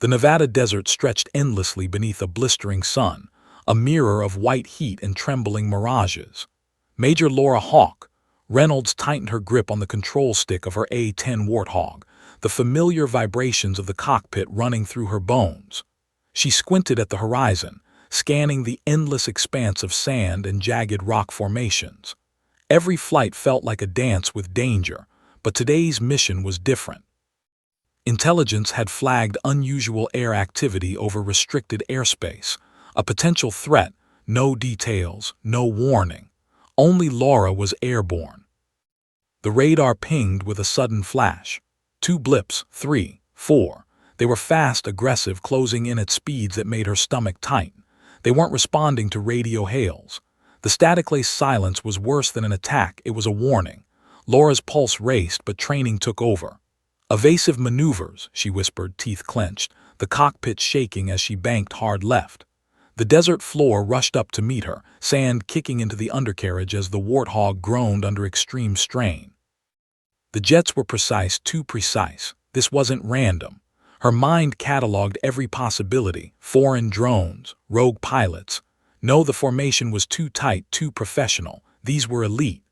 The Nevada desert stretched endlessly beneath a blistering sun, a mirror of white heat and trembling mirages. Major Laura Hawk. Reynolds tightened her grip on the control stick of her A-10 Warthog, the familiar vibrations of the cockpit running through her bones. She squinted at the horizon, scanning the endless expanse of sand and jagged rock formations. Every flight felt like a dance with danger, but today's mission was different. Intelligence had flagged unusual air activity over restricted airspace, a potential threat, no details, no warning. Only Laura was airborne. The radar pinged with a sudden flash. 2 blips, 3, 4. They were fast, aggressive, closing in at speeds that made her stomach tighten. They weren't responding to radio hails. The static-laced silence was worse than an attack, it was a warning. Laura's pulse raced, but training took over. "Evasive maneuvers," she whispered, teeth clenched, the cockpit shaking as she banked hard left. The desert floor rushed up to meet her, sand kicking into the undercarriage as the Warthog groaned under extreme strain. The jets were precise, too precise. This wasn't random. Her mind cataloged every possibility: foreign drones, rogue pilots. No, the formation was too tight, too professional. These were elite.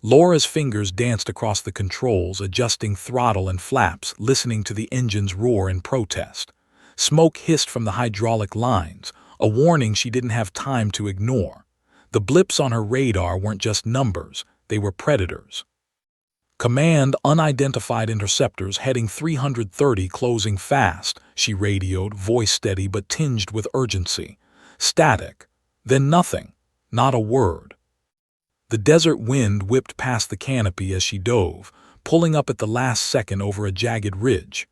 Laura's fingers danced across the controls, adjusting throttle and flaps, listening to the engines roar in protest. Smoke hissed from the hydraulic lines, a warning she didn't have time to ignore. The blips on her radar weren't just numbers, they were predators. "Command, unidentified interceptors heading 330, closing fast," she radioed, voice steady but tinged with urgency. Static. Then nothing. Not a word. The desert wind whipped past the canopy as she dove, pulling up at the last second over a jagged ridge.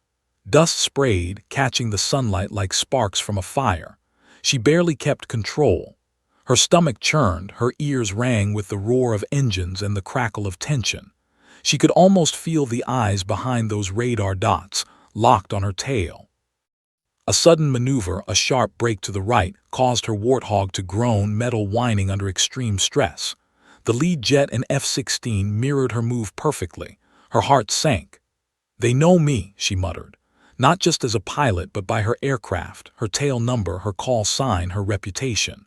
Dust sprayed, catching the sunlight like sparks from a fire. She barely kept control. Her stomach churned, her ears rang with the roar of engines and the crackle of tension. She could almost feel the eyes behind those radar dots, locked on her tail. A sudden maneuver, a sharp break to the right, caused her Warthog to groan, metal whining under extreme stress. The lead jet and F-16 mirrored her move perfectly. Her heart sank. "They know me," she muttered. Not just as a pilot, but by her aircraft, her tail number, her call sign, her reputation.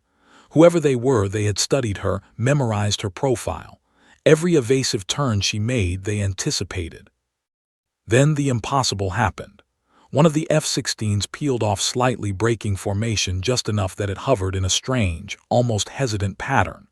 Whoever they were, they had studied her, memorized her profile. Every evasive turn she made, they anticipated. Then the impossible happened. One of the F-16s peeled off slightly, breaking formation just enough that it hovered in a strange, almost hesitant pattern.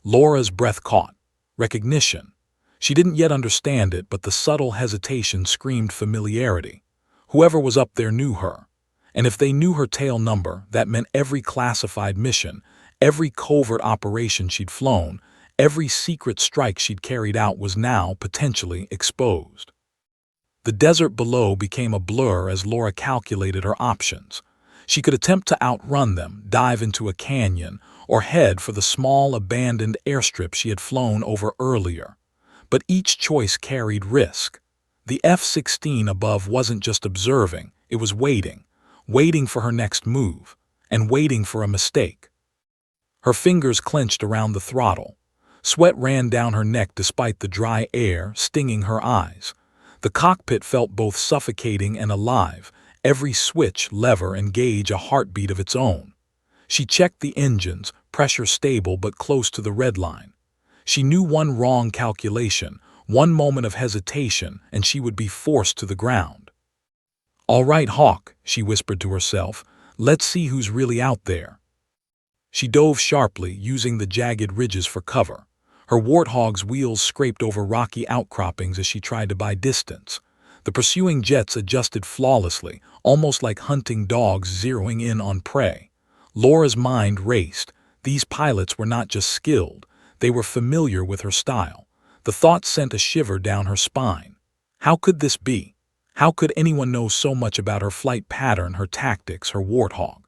Laura's breath caught. Recognition. She didn't yet understand it, but the subtle hesitation screamed familiarity. Whoever was up there knew her. And if they knew her tail number, that meant every classified mission, every covert operation she'd flown, every secret strike she'd carried out was now potentially exposed. The desert below became a blur as Laura calculated her options. She could attempt to outrun them, dive into a canyon, or head for the small, abandoned airstrip she had flown over earlier. But each choice carried risk. The F-16 above wasn't just observing, it was waiting for her next move, and waiting for a mistake. Her fingers clenched around the throttle. Sweat ran down her neck despite the dry air, stinging her eyes. The cockpit felt both suffocating and alive, every switch, lever, and gauge a heartbeat of its own. She checked the engines, pressure stable but close to the red line. She knew one wrong calculation, one moment of hesitation, and she would be forced to the ground. "All right, Hawk," she whispered to herself, "let's see who's really out there." She dove sharply, using the jagged ridges for cover. Her Warthog's wheels scraped over rocky outcroppings as she tried to buy distance. The pursuing jets adjusted flawlessly, almost like hunting dogs zeroing in on prey. Laura's mind raced. These pilots were not just skilled, they were familiar with her style. The thought sent a shiver down her spine. How could this be? How could anyone know so much about her flight pattern, her tactics, her Warthog?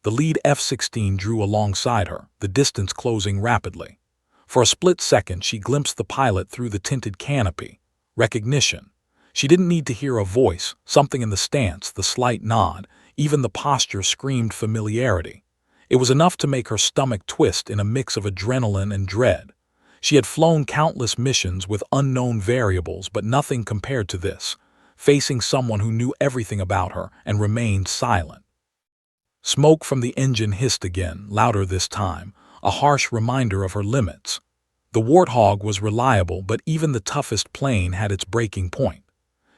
The lead F-16 drew alongside her, the distance closing rapidly. For a split second, she glimpsed the pilot through the tinted canopy. Recognition. She didn't need to hear a voice, something in the stance, the slight nod, even the posture screamed familiarity. It was enough to make her stomach twist in a mix of adrenaline and dread. She had flown countless missions with unknown variables, but nothing compared to this. facing someone who knew everything about her and remained silent. Smoke from the engine hissed again, louder this time, a harsh reminder of her limits. The Warthog was reliable, but even the toughest plane had its breaking point.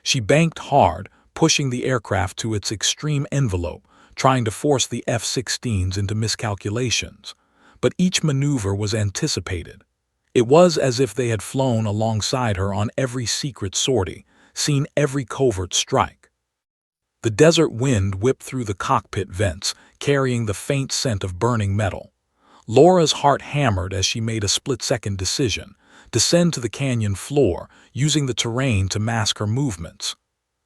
She banked hard, pushing the aircraft to its extreme envelope, trying to force the F-16s into miscalculations. But each maneuver was anticipated. It was as if they had flown alongside her on every secret sortie, seen every covert strike. The desert wind whipped through the cockpit vents, carrying the faint scent of burning metal. Laura's heart hammered as she made a split-second decision: descend to the canyon floor, using the terrain to mask her movements.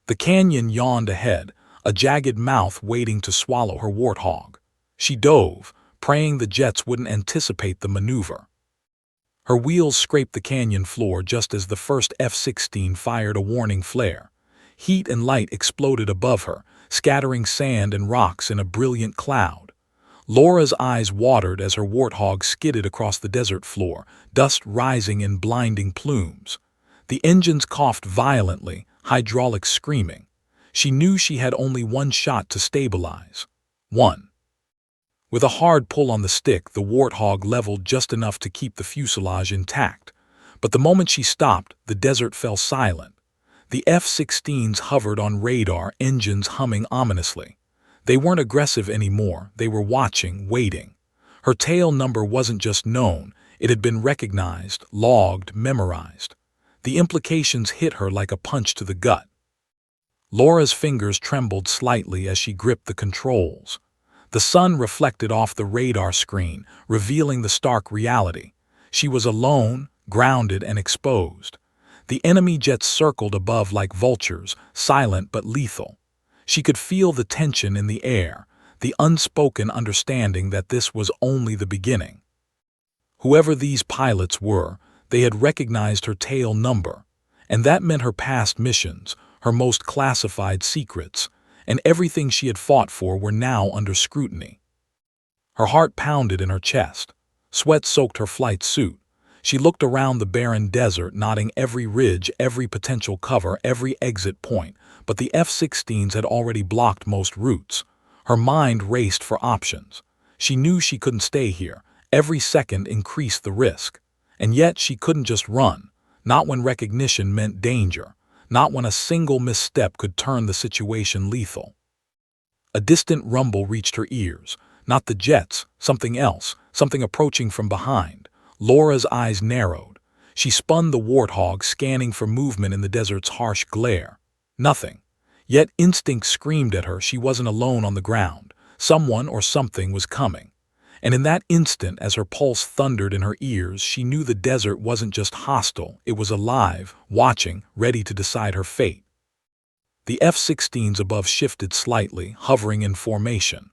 The canyon yawned ahead, a jagged mouth waiting to swallow her Warthog. She dove, praying the jets wouldn't anticipate the maneuver. Her wheels scraped the canyon floor just as the first F-16 fired a warning flare. Heat and light exploded above her, scattering sand and rocks in a brilliant cloud. Laura's eyes watered as her Warthog skidded across the desert floor, dust rising in blinding plumes. The engines coughed violently, hydraulics screaming. She knew she had only one shot to stabilize. One. With a hard pull on the stick, the Warthog leveled just enough to keep the fuselage intact. But the moment she stopped, the desert fell silent. The F-16s hovered on radar, engines humming ominously. They weren't aggressive anymore, they were watching, waiting. Her tail number wasn't just known, it had been recognized, logged, memorized. The implications hit her like a punch to the gut. Laura's fingers trembled slightly as she gripped the controls. The sun reflected off the radar screen, revealing the stark reality. She was alone, grounded and exposed. The enemy jets circled above like vultures, silent but lethal. She could feel the tension in the air, the unspoken understanding that this was only the beginning. Whoever these pilots were, they had recognized her tail number, and that meant her past missions, her most classified secrets, and everything she had fought for were now under scrutiny. Her heart pounded in her chest. Sweat soaked her flight suit. She looked around the barren desert, noting every ridge, every potential cover, every exit point, but the F-16s had already blocked most routes. Her mind raced for options. She knew she couldn't stay here. Every second increased the risk. And yet she couldn't just run, not when recognition meant danger, not when a single misstep could turn the situation lethal. A distant rumble reached her ears. Not the jets, something else, something approaching from behind. Laura's eyes narrowed. She spun the Warthog, scanning for movement in the desert's harsh glare. Nothing. Yet instinct screamed at her she wasn't alone on the ground. Someone or something was coming. And in that instant, as her pulse thundered in her ears, she knew the desert wasn't just hostile, it was alive, watching, ready to decide her fate. The F-16s above shifted slightly, hovering in formation.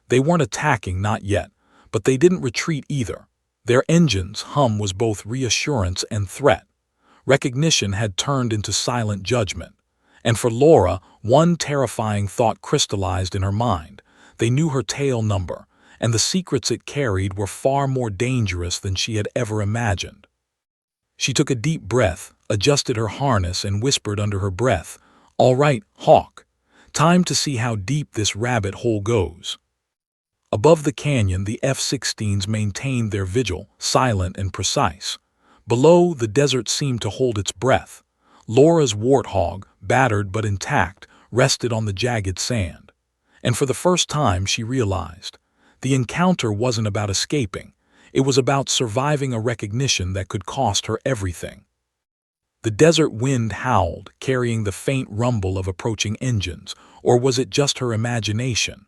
They weren't attacking, not yet, but they didn't retreat either. Their engine's hum was both reassurance and threat. Recognition had turned into silent judgment. And for Laura, one terrifying thought crystallized in her mind. They knew her tail number, and the secrets it carried were far more dangerous than she had ever imagined. She took a deep breath, adjusted her harness, and whispered under her breath, "All right, Hawk. Time to see how deep this rabbit hole goes." Above the canyon, the F-16s maintained their vigil, silent and precise. Below, the desert seemed to hold its breath. Laura's Warthog, battered but intact, rested on the jagged sand. And for the first time, she realized the encounter wasn't about escaping. It was about surviving a recognition that could cost her everything. The desert wind howled, carrying the faint rumble of approaching engines, or was it just her imagination?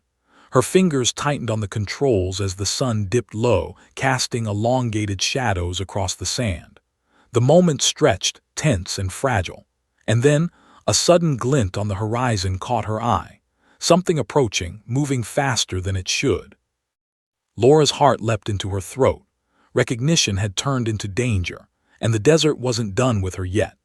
Her fingers tightened on the controls as the sun dipped low, casting elongated shadows across the sand. The moment stretched, tense and fragile. And then, a sudden glint on the horizon caught her eye. Something approaching, moving faster than it should. Laura's heart leapt into her throat. Recognition had turned into danger, and the desert wasn't done with her yet.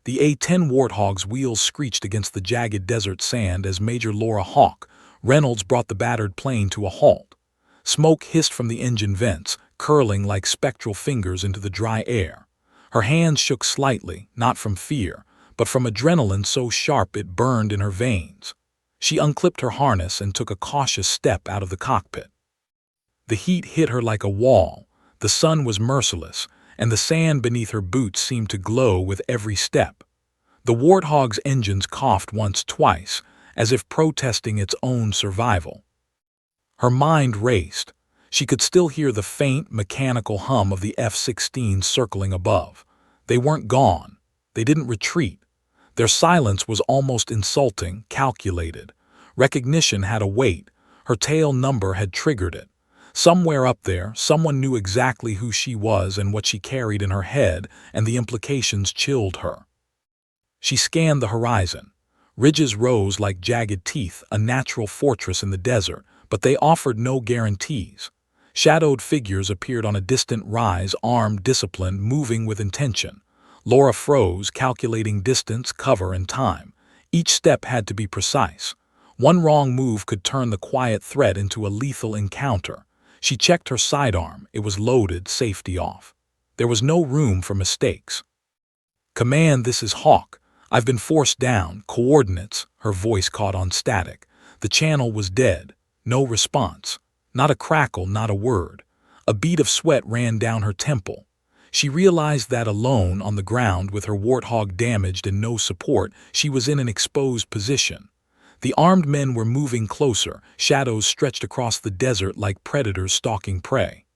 The A-10 Warthog's wheels screeched against the jagged desert sand as Major Laura Hawk Reynolds brought the battered plane to a halt. Smoke hissed from the engine vents, curling like spectral fingers into the dry air. Her hands shook slightly, not from fear, but from adrenaline so sharp it burned in her veins. She unclipped her harness and took a cautious step out of the cockpit. The heat hit her like a wall, the sun was merciless, and the sand beneath her boots seemed to glow with every step. The Warthog's engines coughed once, twice, as if protesting its own survival. Her mind raced. She could still hear the faint, mechanical hum of the F-16 circling above. They weren't gone. They didn't retreat. Their silence was almost insulting, calculated. Recognition had a weight. Her tail number had triggered it. Somewhere up there, someone knew exactly who she was and what she carried in her head, and the implications chilled her. She scanned the horizon. Ridges rose like jagged teeth, a natural fortress in the desert, but they offered no guarantees. Shadowed figures appeared on a distant rise, armed, disciplined, moving with intention. Laura froze, calculating distance, cover, and time. Each step had to be precise. One wrong move could turn the quiet threat into a lethal encounter. She checked her sidearm. It was loaded, safety off. There was no room for mistakes. "Command, this is Hawk. I've been forced down. Coordinates." Her voice caught on static. The channel was dead. No response. Not a crackle, not a word. A bead of sweat ran down her temple. She realized that alone on the ground, with her Warthog damaged and no support, she was in an exposed position. The armed men were moving closer, shadows stretched across the desert like predators stalking prey.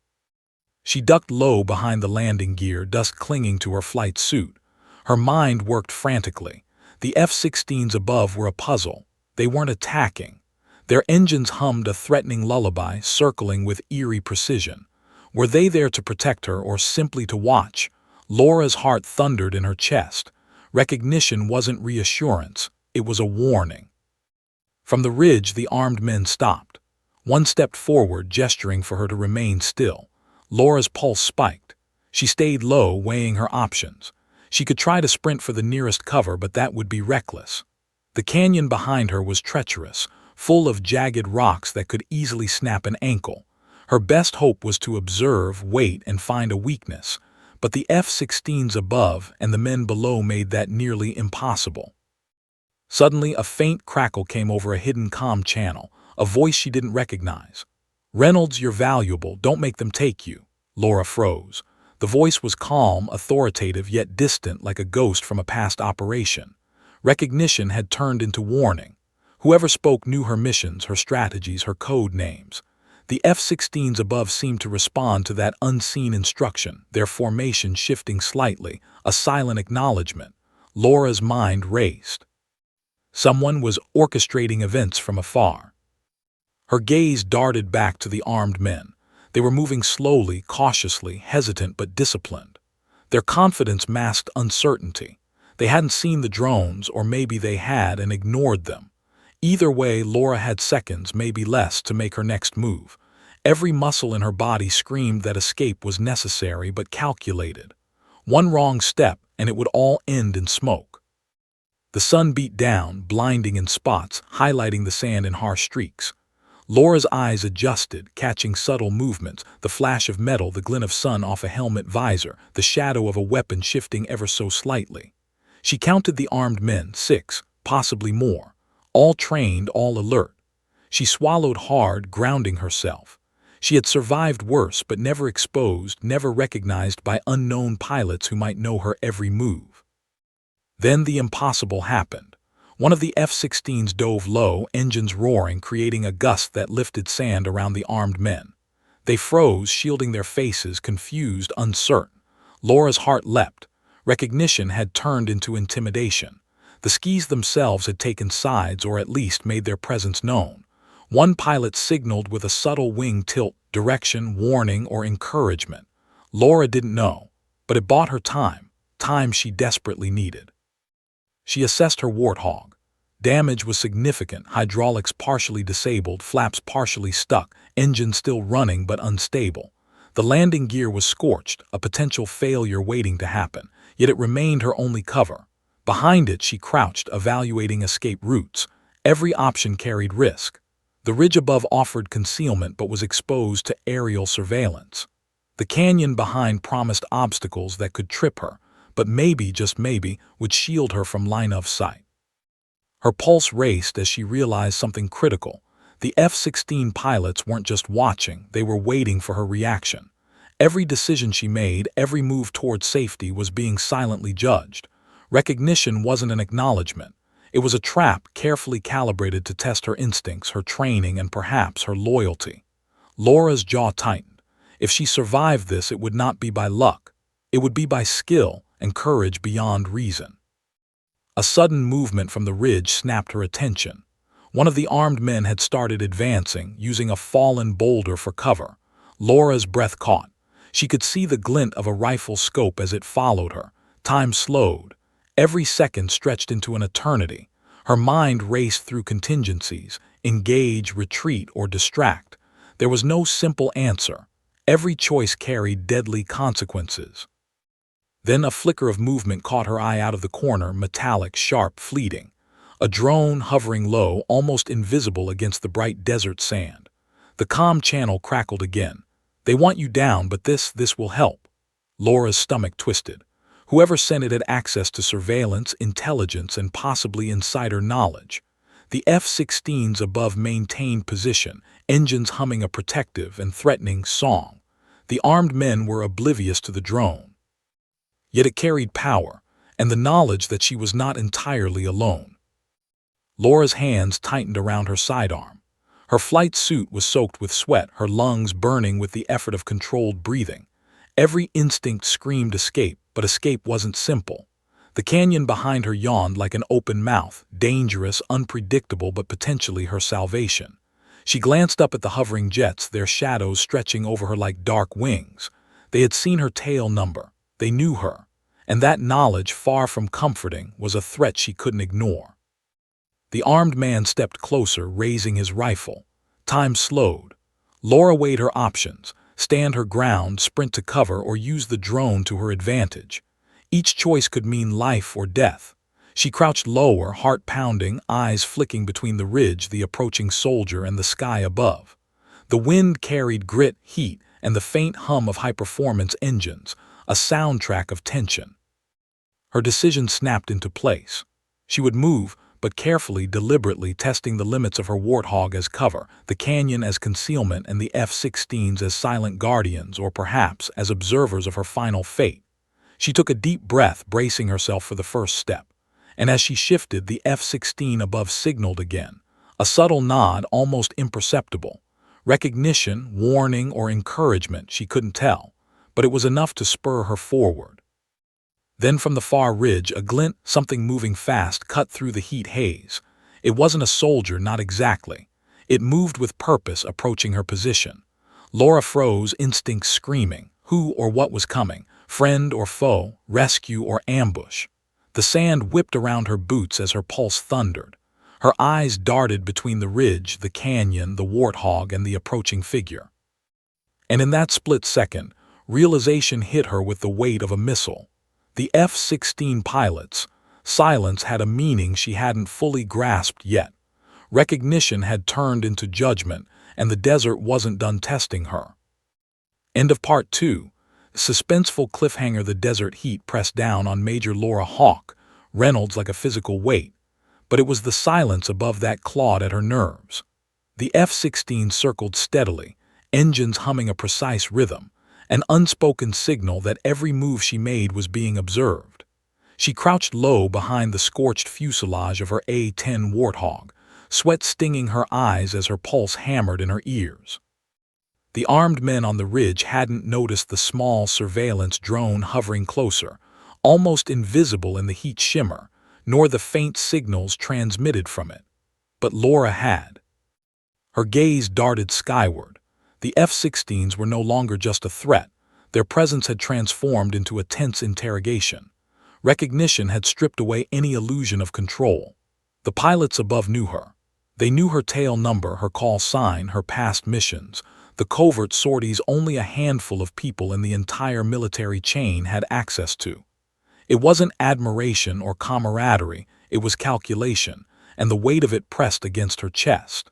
She ducked low behind the landing gear, dust clinging to her flight suit. Her mind worked frantically. The F-16s above were a puzzle. They weren't attacking. Their engines hummed a threatening lullaby, circling with eerie precision. Were they there to protect her or simply to watch? Laura's heart thundered in her chest. Recognition wasn't reassurance. It was a warning. From the ridge, the armed men stopped. One stepped forward, gesturing for her to remain still. Laura's pulse spiked. She stayed low, weighing her options. She could try to sprint for the nearest cover, but that would be reckless. The canyon behind her was treacherous, full of jagged rocks that could easily snap an ankle. Her best hope was to observe, wait, and find a weakness. But the F-16s above and the men below made that nearly impossible. Suddenly, a faint crackle came over a hidden comm channel, a voice she didn't recognize. "Reynolds, you're valuable. Don't make them take you." Laura froze. The voice was calm, authoritative, yet distant, like a ghost from a past operation. Recognition had turned into warning. Whoever spoke knew her missions, her strategies, her code names. The F-16s above seemed to respond to that unseen instruction, their formation shifting slightly, a silent acknowledgement. Laura's mind raced. Someone was orchestrating events from afar. Her gaze darted back to the armed men. They were moving slowly, cautiously, hesitant but disciplined. Their confidence masked uncertainty. They hadn't seen the drones, or maybe they had and ignored them. Either way, Laura had seconds, maybe less, to make her next move. Every muscle in her body screamed that escape was necessary but calculated. One wrong step, and it would all end in smoke. The sun beat down, blinding in spots, highlighting the sand in harsh streaks. Laura's eyes adjusted, catching subtle movements, the flash of metal, the glint of sun off a helmet visor, the shadow of a weapon shifting ever so slightly. She counted the armed men, 6, possibly more, all trained, all alert. She swallowed hard, grounding herself. She had survived worse, but never exposed, never recognized by unknown pilots who might know her every move. Then the impossible happened. One of the F-16s dove low, engines roaring, creating a gust that lifted sand around the armed men. They froze, shielding their faces, confused, uncertain. Laura's heart leapt. Recognition had turned into intimidation. The skis themselves had taken sides, or at least made their presence known. One pilot signaled with a subtle wing tilt, direction, warning, or encouragement. Laura didn't know, but it bought her time she desperately needed. She assessed her Warthog. Damage was significant, hydraulics partially disabled, flaps partially stuck, engine still running but unstable. The landing gear was scorched, a potential failure waiting to happen, yet it remained her only cover. Behind it, she crouched, evaluating escape routes. Every option carried risk. The ridge above offered concealment but was exposed to aerial surveillance. The canyon behind promised obstacles that could trip her, but maybe, just maybe, would shield her from line of sight. Her pulse raced as she realized something critical. The F-16 pilots weren't just watching, they were waiting for her reaction. Every decision she made, every move toward safety was being silently judged. Recognition wasn't an acknowledgement. It was a trap carefully calibrated to test her instincts, her training, and perhaps her loyalty. Laura's jaw tightened. If she survived this, it would not be by luck. It would be by skill and courage beyond reason. A sudden movement from the ridge snapped her attention. One of the armed men had started advancing, using a fallen boulder for cover. Laura's breath caught. She could see the glint of a rifle scope as it followed her. Time slowed. Every second stretched into an eternity. Her mind raced through contingencies: engage, retreat, or distract. There was no simple answer. Every choice carried deadly consequences. Then a flicker of movement caught her eye out of the corner, metallic, sharp, fleeting. A drone hovering low, almost invisible against the bright desert sand. The comm channel crackled again. "They want you down, but this will help." Laura's stomach twisted. Whoever sent it had access to surveillance, intelligence, and possibly insider knowledge. The F-16s above maintained position, engines humming a protective and threatening song. The armed men were oblivious to the drone. Yet it carried power, and the knowledge that she was not entirely alone. Laura's hands tightened around her sidearm. Her flight suit was soaked with sweat, her lungs burning with the effort of controlled breathing. Every instinct screamed escape, but escape wasn't simple. The canyon behind her yawned like an open mouth, dangerous, unpredictable, but potentially her salvation. She glanced up at the hovering jets, their shadows stretching over her like dark wings. They had seen her tail number. They knew her. And that knowledge, far from comforting, was a threat she couldn't ignore. The armed man stepped closer, raising his rifle. Time slowed. Laura weighed her options: stand her ground, sprint to cover, or use the drone to her advantage. Each choice could mean life or death. She crouched lower, heart pounding, eyes flicking between the ridge, the approaching soldier, and the sky above. The wind carried grit, heat, and the faint hum of high-performance engines, a soundtrack of tension. Her decision snapped into place. She would move, but carefully, deliberately, testing the limits of her warthog as cover, the canyon as concealment, and the F-16s as silent guardians, or perhaps as observers of her final fate. She took a deep breath, bracing herself for the first step. And as she shifted, the F-16 above signaled again. A subtle nod, almost imperceptible. Recognition, warning, or encouragement, she couldn't tell, but it was enough to spur her forward. Then from the far ridge, a glint, something moving fast, cut through the heat haze. It wasn't a soldier, not exactly. It moved with purpose, approaching her position. Laura froze, instincts screaming. Who or what was coming? Friend or foe? Rescue or ambush? The sand whipped around her boots as her pulse thundered. Her eyes darted between the ridge, the canyon, the warthog, and the approaching figure. And in that split second, realization hit her with the weight of a missile. The F-16 pilots. Silence had a meaning she hadn't fully grasped yet. Recognition had turned into judgment, and the desert wasn't done testing her. End of Part 2. Suspenseful cliffhanger. The desert heat pressed down on Major Laura Hawk, Reynolds like a physical weight. But it was the silence above that clawed at her nerves. The F-16 circled steadily, engines humming a precise rhythm, an unspoken signal that every move she made was being observed. She crouched low behind the scorched fuselage of her A-10 Warthog, sweat stinging her eyes as her pulse hammered in her ears. The armed men on the ridge hadn't noticed the small surveillance drone hovering closer, almost invisible in the heat shimmer, nor the faint signals transmitted from it. But Laura had. Her gaze darted skyward. The F-16s were no longer just a threat. Their presence had transformed into a tense interrogation. Recognition had stripped away any illusion of control. The pilots above knew her. They knew her tail number, her call sign, her past missions, the covert sorties only a handful of people in the entire military chain had access to. It wasn't admiration or camaraderie, it was calculation, and the weight of it pressed against her chest.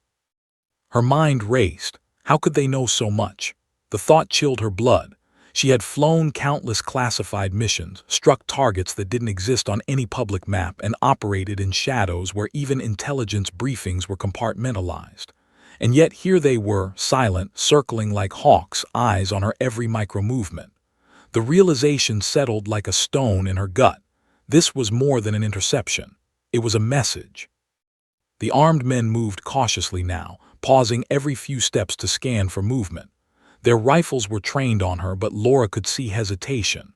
Her mind raced. How could they know so much? The thought chilled her blood. She had flown countless classified missions, struck targets that didn't exist on any public map, and operated in shadows where even intelligence briefings were compartmentalized. And yet here they were, silent, circling like hawks, eyes on her every micro-movement. The realization settled like a stone in her gut. This was more than an interception. It was a message. The armed men moved cautiously now, pausing every few steps to scan for movement. Their rifles were trained on her, but Laura could see hesitation.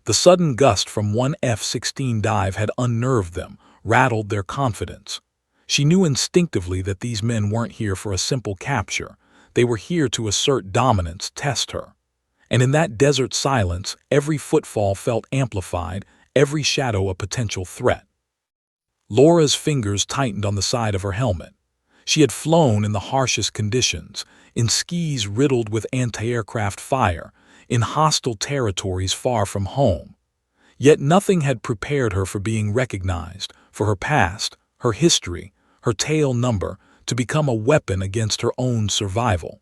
The sudden gust from one F-16 dive had unnerved them, rattled their confidence. She knew instinctively that these men weren't here for a simple capture. They were here to assert dominance, test her. And in that desert silence, every footfall felt amplified, every shadow a potential threat. Laura's fingers tightened on the side of her helmet. She had flown in the harshest conditions, in skis riddled with anti-aircraft fire, in hostile territories far from home. Yet nothing had prepared her for being recognized, for her past, her history, her tail number, to become a weapon against her own survival.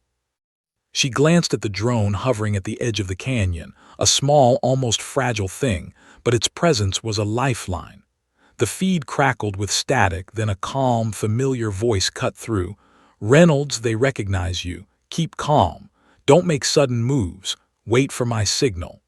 She glanced at the drone hovering at the edge of the canyon, a small, almost fragile thing, but its presence was a lifeline. The feed crackled with static, then a calm, familiar voice cut through. "Reynolds, they recognize you. Keep calm. Don't make sudden moves. Wait for my signal."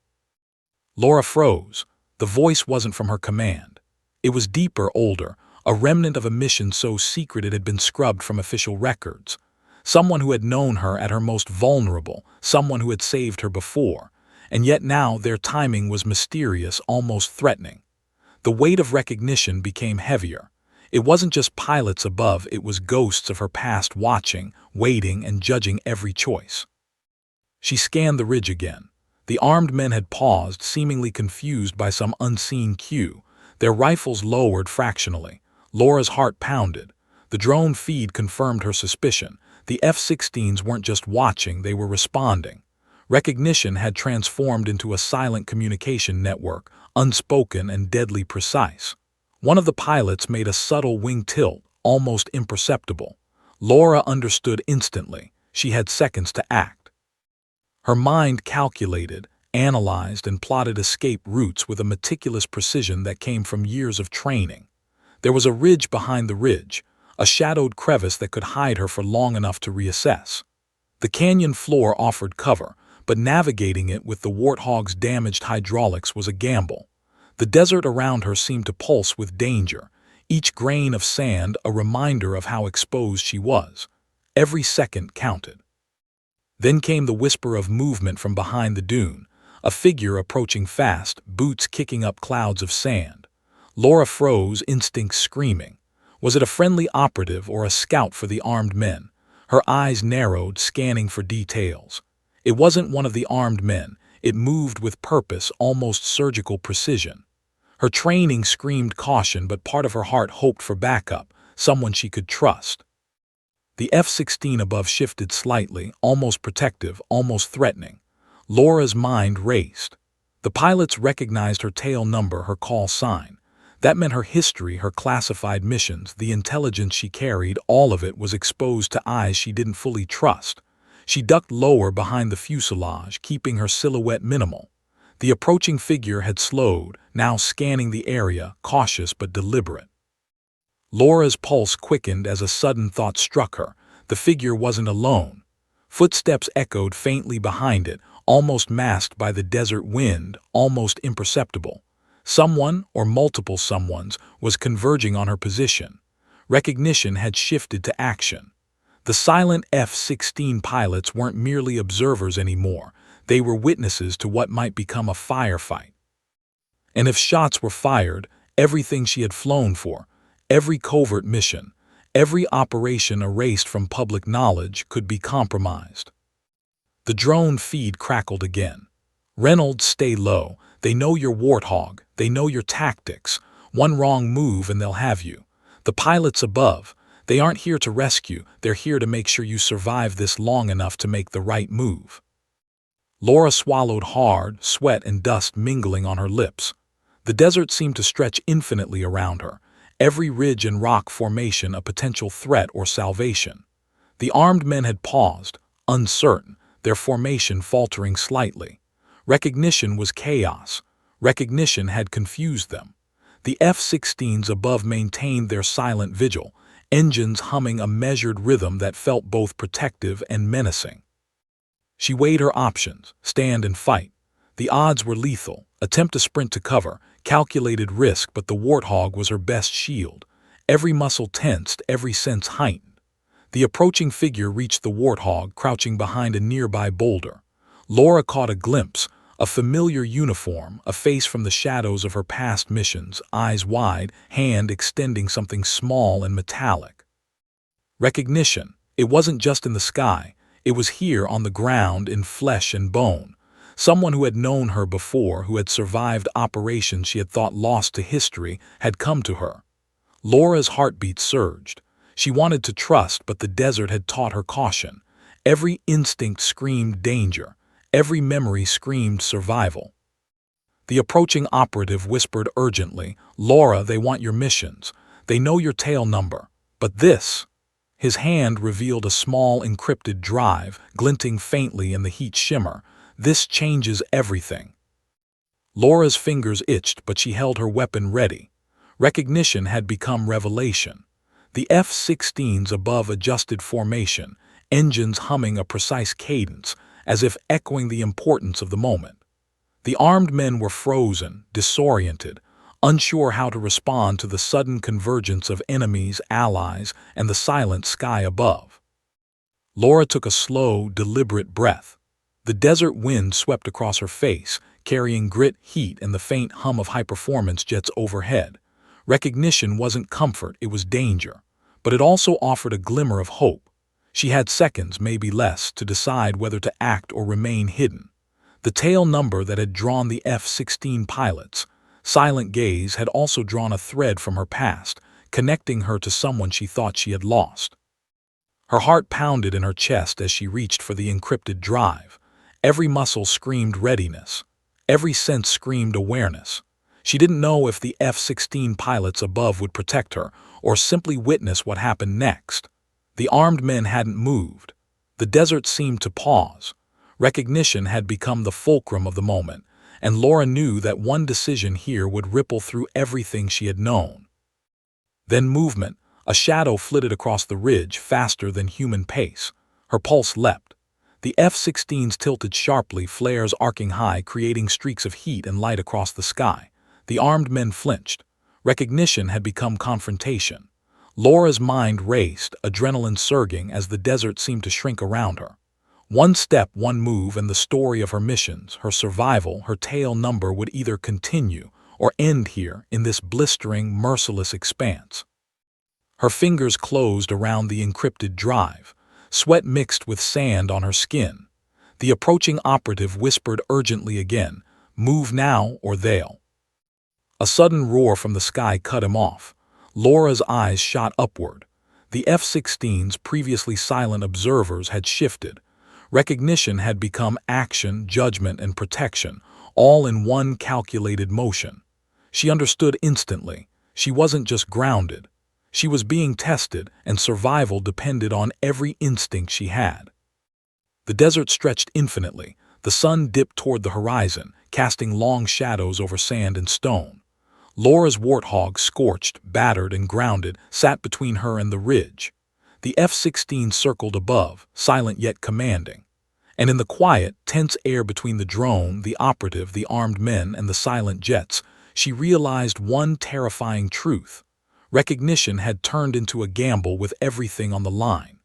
Laura froze. The voice wasn't from her command. It was deeper, older, a remnant of a mission so secret it had been scrubbed from official records. Someone who had known her at her most vulnerable, someone who had saved her before. And yet now their timing was mysterious, almost threatening. The weight of recognition became heavier. It wasn't just pilots above, it was ghosts of her past watching, waiting, and judging every choice. She scanned the ridge again. The armed men had paused, seemingly confused by some unseen cue. Their rifles lowered fractionally. Laura's heart pounded. The drone feed confirmed her suspicion. The F-16s weren't just watching, they were responding. Recognition had transformed into a silent communication network, unspoken and deadly precise. One of the pilots made a subtle wing tilt, almost imperceptible. Laura understood instantly. She had seconds to act. Her mind calculated, analyzed, and plotted escape routes with a meticulous precision that came from years of training. There was a ridge behind the ridge, a shadowed crevice that could hide her for long enough to reassess. The canyon floor offered cover, but navigating it with the Warthog's damaged hydraulics was a gamble. The desert around her seemed to pulse with danger, each grain of sand a reminder of how exposed she was. Every second counted. Then came the whisper of movement from behind the dune, a figure approaching fast, boots kicking up clouds of sand. Laura froze, instincts screaming. Was it a friendly operative or a scout for the armed men? Her eyes narrowed, scanning for details. It wasn't one of the armed men. It moved with purpose, almost surgical precision. Her training screamed caution, but part of her heart hoped for backup, someone she could trust. The F-16 above shifted slightly, almost protective, almost threatening. Laura's mind raced. The pilots recognized her tail number, her call sign. That meant her history, her classified missions, the intelligence she carried, all of it was exposed to eyes she didn't fully trust. She ducked lower behind the fuselage, keeping her silhouette minimal. The approaching figure had slowed, now scanning the area, cautious but deliberate. Laura's pulse quickened as a sudden thought struck her. The figure wasn't alone. Footsteps echoed faintly behind it, almost masked by the desert wind, almost imperceptible. Someone, or multiple someones, was converging on her position. Recognition had shifted to action. The silent F-16 pilots weren't merely observers anymore. They were witnesses to what might become a firefight. And if shots were fired, everything she had flown for, every covert mission, every operation erased from public knowledge could be compromised. The drone feed crackled again. "Reynolds, stay low. They know your Warthog. They know your tactics. One wrong move and they'll have you. The pilots above, they aren't here to rescue. They're here to make sure you survive this long enough to make the right move." Laura swallowed hard, sweat and dust mingling on her lips. The desert seemed to stretch infinitely around her, every ridge and rock formation a potential threat or salvation. The armed men had paused, uncertain, their formation faltering slightly. Recognition was chaos. Recognition had confused them. The F-16s above maintained their silent vigil, engines humming a measured rhythm that felt both protective and menacing. She weighed her options: stand and fight. The odds were lethal. Attempt to sprint to cover, calculated risk, but the Warthog was her best shield. Every muscle tensed, every sense heightened. The approaching figure reached the Warthog, crouching behind a nearby boulder. Laura caught a glimpse, a familiar uniform, a face from the shadows of her past missions, eyes wide, hand extending something small and metallic. Recognition. It wasn't just in the sky. It was here on the ground, in flesh and bone. Someone who had known her before, who had survived operations she had thought lost to history, had come to her. Laura's heartbeat surged. She wanted to trust, but the desert had taught her caution. Every instinct screamed danger. Every memory screamed survival. The approaching operative whispered urgently, "Laura, they want your missions. They know your tail number. But this—" His hand revealed a small encrypted drive, glinting faintly in the heat shimmer. "This changes everything." Laura's fingers itched, but she held her weapon ready. Recognition had become revelation. The F-16s above adjusted formation, engines humming a precise cadence, as if echoing the importance of the moment. The armed men were frozen, disoriented, unsure how to respond to the sudden convergence of enemies, allies, and the silent sky above. Laura took a slow, deliberate breath. The desert wind swept across her face, carrying grit, heat, and the faint hum of high-performance jets overhead. Recognition wasn't comfort, it was danger. But it also offered a glimmer of hope. She had seconds, maybe less, to decide whether to act or remain hidden. The tail number that had drawn the F-16 pilots, silent gaze, had also drawn a thread from her past, connecting her to someone she thought she had lost. Her heart pounded in her chest as she reached for the encrypted drive. Every muscle screamed readiness. Every sense screamed awareness. She didn't know if the F-16 pilots above would protect her or simply witness what happened next. The armed men hadn't moved. The desert seemed to pause. Recognition had become the fulcrum of the moment, and Laura knew that one decision here would ripple through everything she had known. Then movement. A shadow flitted across the ridge, faster than human pace. Her pulse leapt. The F-16s tilted sharply, flares arcing high, creating streaks of heat and light across the sky. The armed men flinched. Recognition had become confrontation. Laura's mind raced, adrenaline surging as the desert seemed to shrink around her. One step, one move, and the story of her missions, her survival, her tail number would either continue or end here in this blistering, merciless expanse. Her fingers closed around the encrypted drive. Sweat mixed with sand on her skin. The approaching operative whispered urgently again, "Move now or they'll." A sudden roar from the sky cut him off. Laura's eyes shot upward. The F-16's previously silent observers had shifted. Recognition had become action, judgment, and protection, all in one calculated motion. She understood instantly. She wasn't just grounded. She was being tested, and survival depended on every instinct she had. The desert stretched infinitely. The sun dipped toward the horizon, casting long shadows over sand and stone. Laura's Warthog, scorched, battered, and grounded, sat between her and the ridge. The F-16 circled above, silent yet commanding. And in the quiet, tense air between the drone, the operative, the armed men, and the silent jets, she realized one terrifying truth. Recognition had turned into a gamble with everything on the line.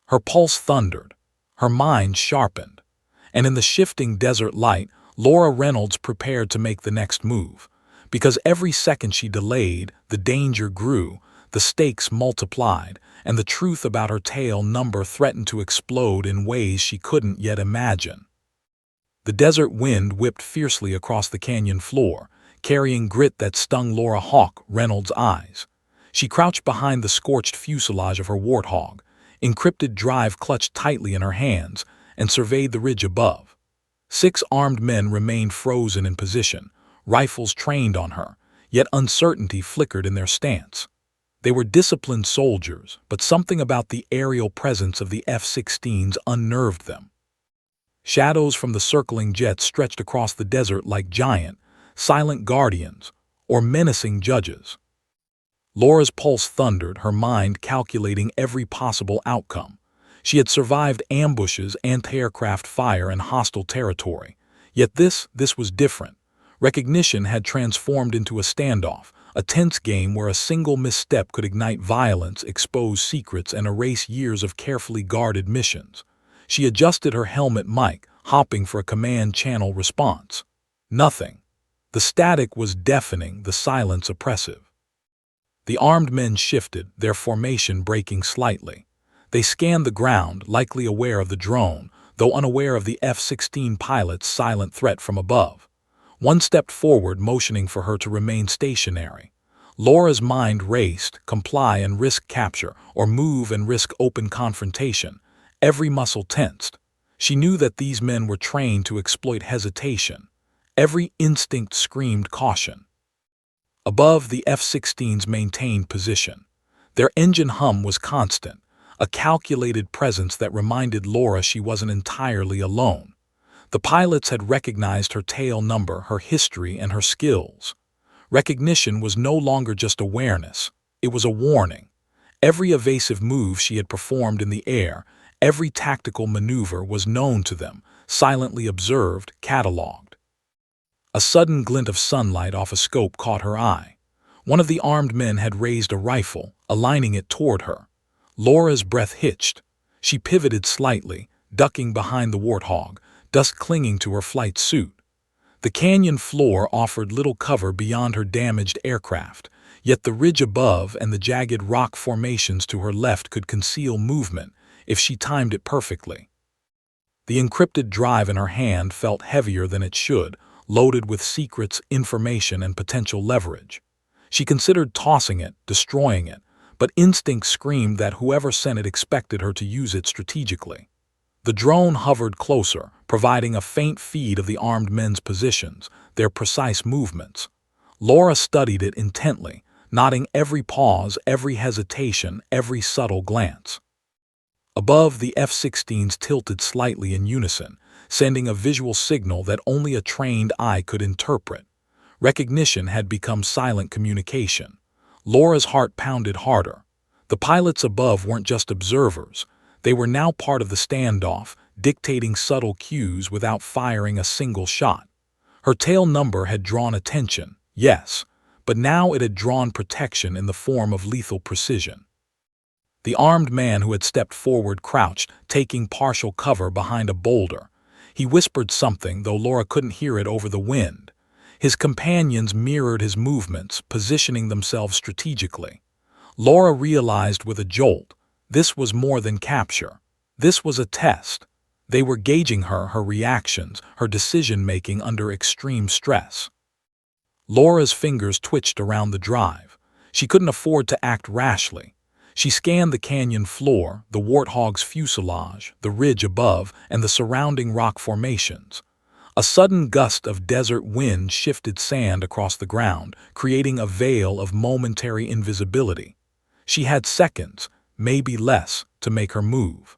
Her pulse thundered. Her mind sharpened. And in the shifting desert light, Laura Reynolds prepared to make the next move. Because every second she delayed, the danger grew, the stakes multiplied, and the truth about her tail number threatened to explode in ways she couldn't yet imagine. The desert wind whipped fiercely across the canyon floor, carrying grit that stung Laura Reynolds' eyes. She crouched behind the scorched fuselage of her Warthog, encrypted drive clutched tightly in her hands, and surveyed the ridge above. 6 armed men remained frozen in position, rifles trained on her, yet uncertainty flickered in their stance. They were disciplined soldiers, but something about the aerial presence of the F-16s unnerved them. Shadows from the circling jets stretched across the desert like giant, silent guardians, or menacing judges. Laura's pulse thundered, her mind calculating every possible outcome. She had survived ambushes, anti-aircraft fire, and hostile territory. Yet this was different. Recognition had transformed into a standoff, a tense game where a single misstep could ignite violence, expose secrets, and erase years of carefully guarded missions. She adjusted her helmet mic, hopping for a command channel response. Nothing. The static was deafening, the silence oppressive. The armed men shifted, their formation breaking slightly. They scanned the ground, likely aware of the drone, though unaware of the F-16 pilot's silent threat from above. One stepped forward, motioning for her to remain stationary. Laura's mind raced, comply and risk capture, or move and risk open confrontation. Every muscle tensed. She knew that these men were trained to exploit hesitation. Every instinct screamed caution. Above, the F-16s maintained position. Their engine hum was constant, a calculated presence that reminded Laura she wasn't entirely alone. The pilots had recognized her tail number, her history, and her skills. Recognition was no longer just awareness, it was a warning. Every evasive move she had performed in the air, every tactical maneuver was known to them, silently observed, catalogued. A sudden glint of sunlight off a scope caught her eye. One of the armed men had raised a rifle, aligning it toward her. Laura's breath hitched. She pivoted slightly, ducking behind the warthog, dust clinging to her flight suit. The canyon floor offered little cover beyond her damaged aircraft, yet the ridge above and the jagged rock formations to her left could conceal movement if she timed it perfectly. The encrypted drive in her hand felt heavier than it should, loaded with secrets, information, and potential leverage. She considered tossing it, destroying it, but instinct screamed that whoever sent it expected her to use it strategically. The drone hovered closer, providing a faint feed of the armed men's positions, their precise movements. Laura studied it intently, noting every pause, every hesitation, every subtle glance. Above, the F-16s tilted slightly in unison, sending a visual signal that only a trained eye could interpret. Recognition had become silent communication. Laura's heart pounded harder. The pilots above weren't just observers. They were now part of the standoff, dictating subtle cues without firing a single shot. Her tail number had drawn attention, yes, but now it had drawn protection in the form of lethal precision. The armed man who had stepped forward crouched, taking partial cover behind a boulder. He whispered something, though Laura couldn't hear it over the wind. His companions mirrored his movements, positioning themselves strategically. Laura realized with a jolt, this was more than capture. This was a test. They were gauging her reactions, her decision-making under extreme stress. Laura's fingers twitched around the drive. She couldn't afford to act rashly. She scanned the canyon floor, the warthog's fuselage, the ridge above, and the surrounding rock formations. A sudden gust of desert wind shifted sand across the ground, creating a veil of momentary invisibility. She had seconds, maybe less, to make her move.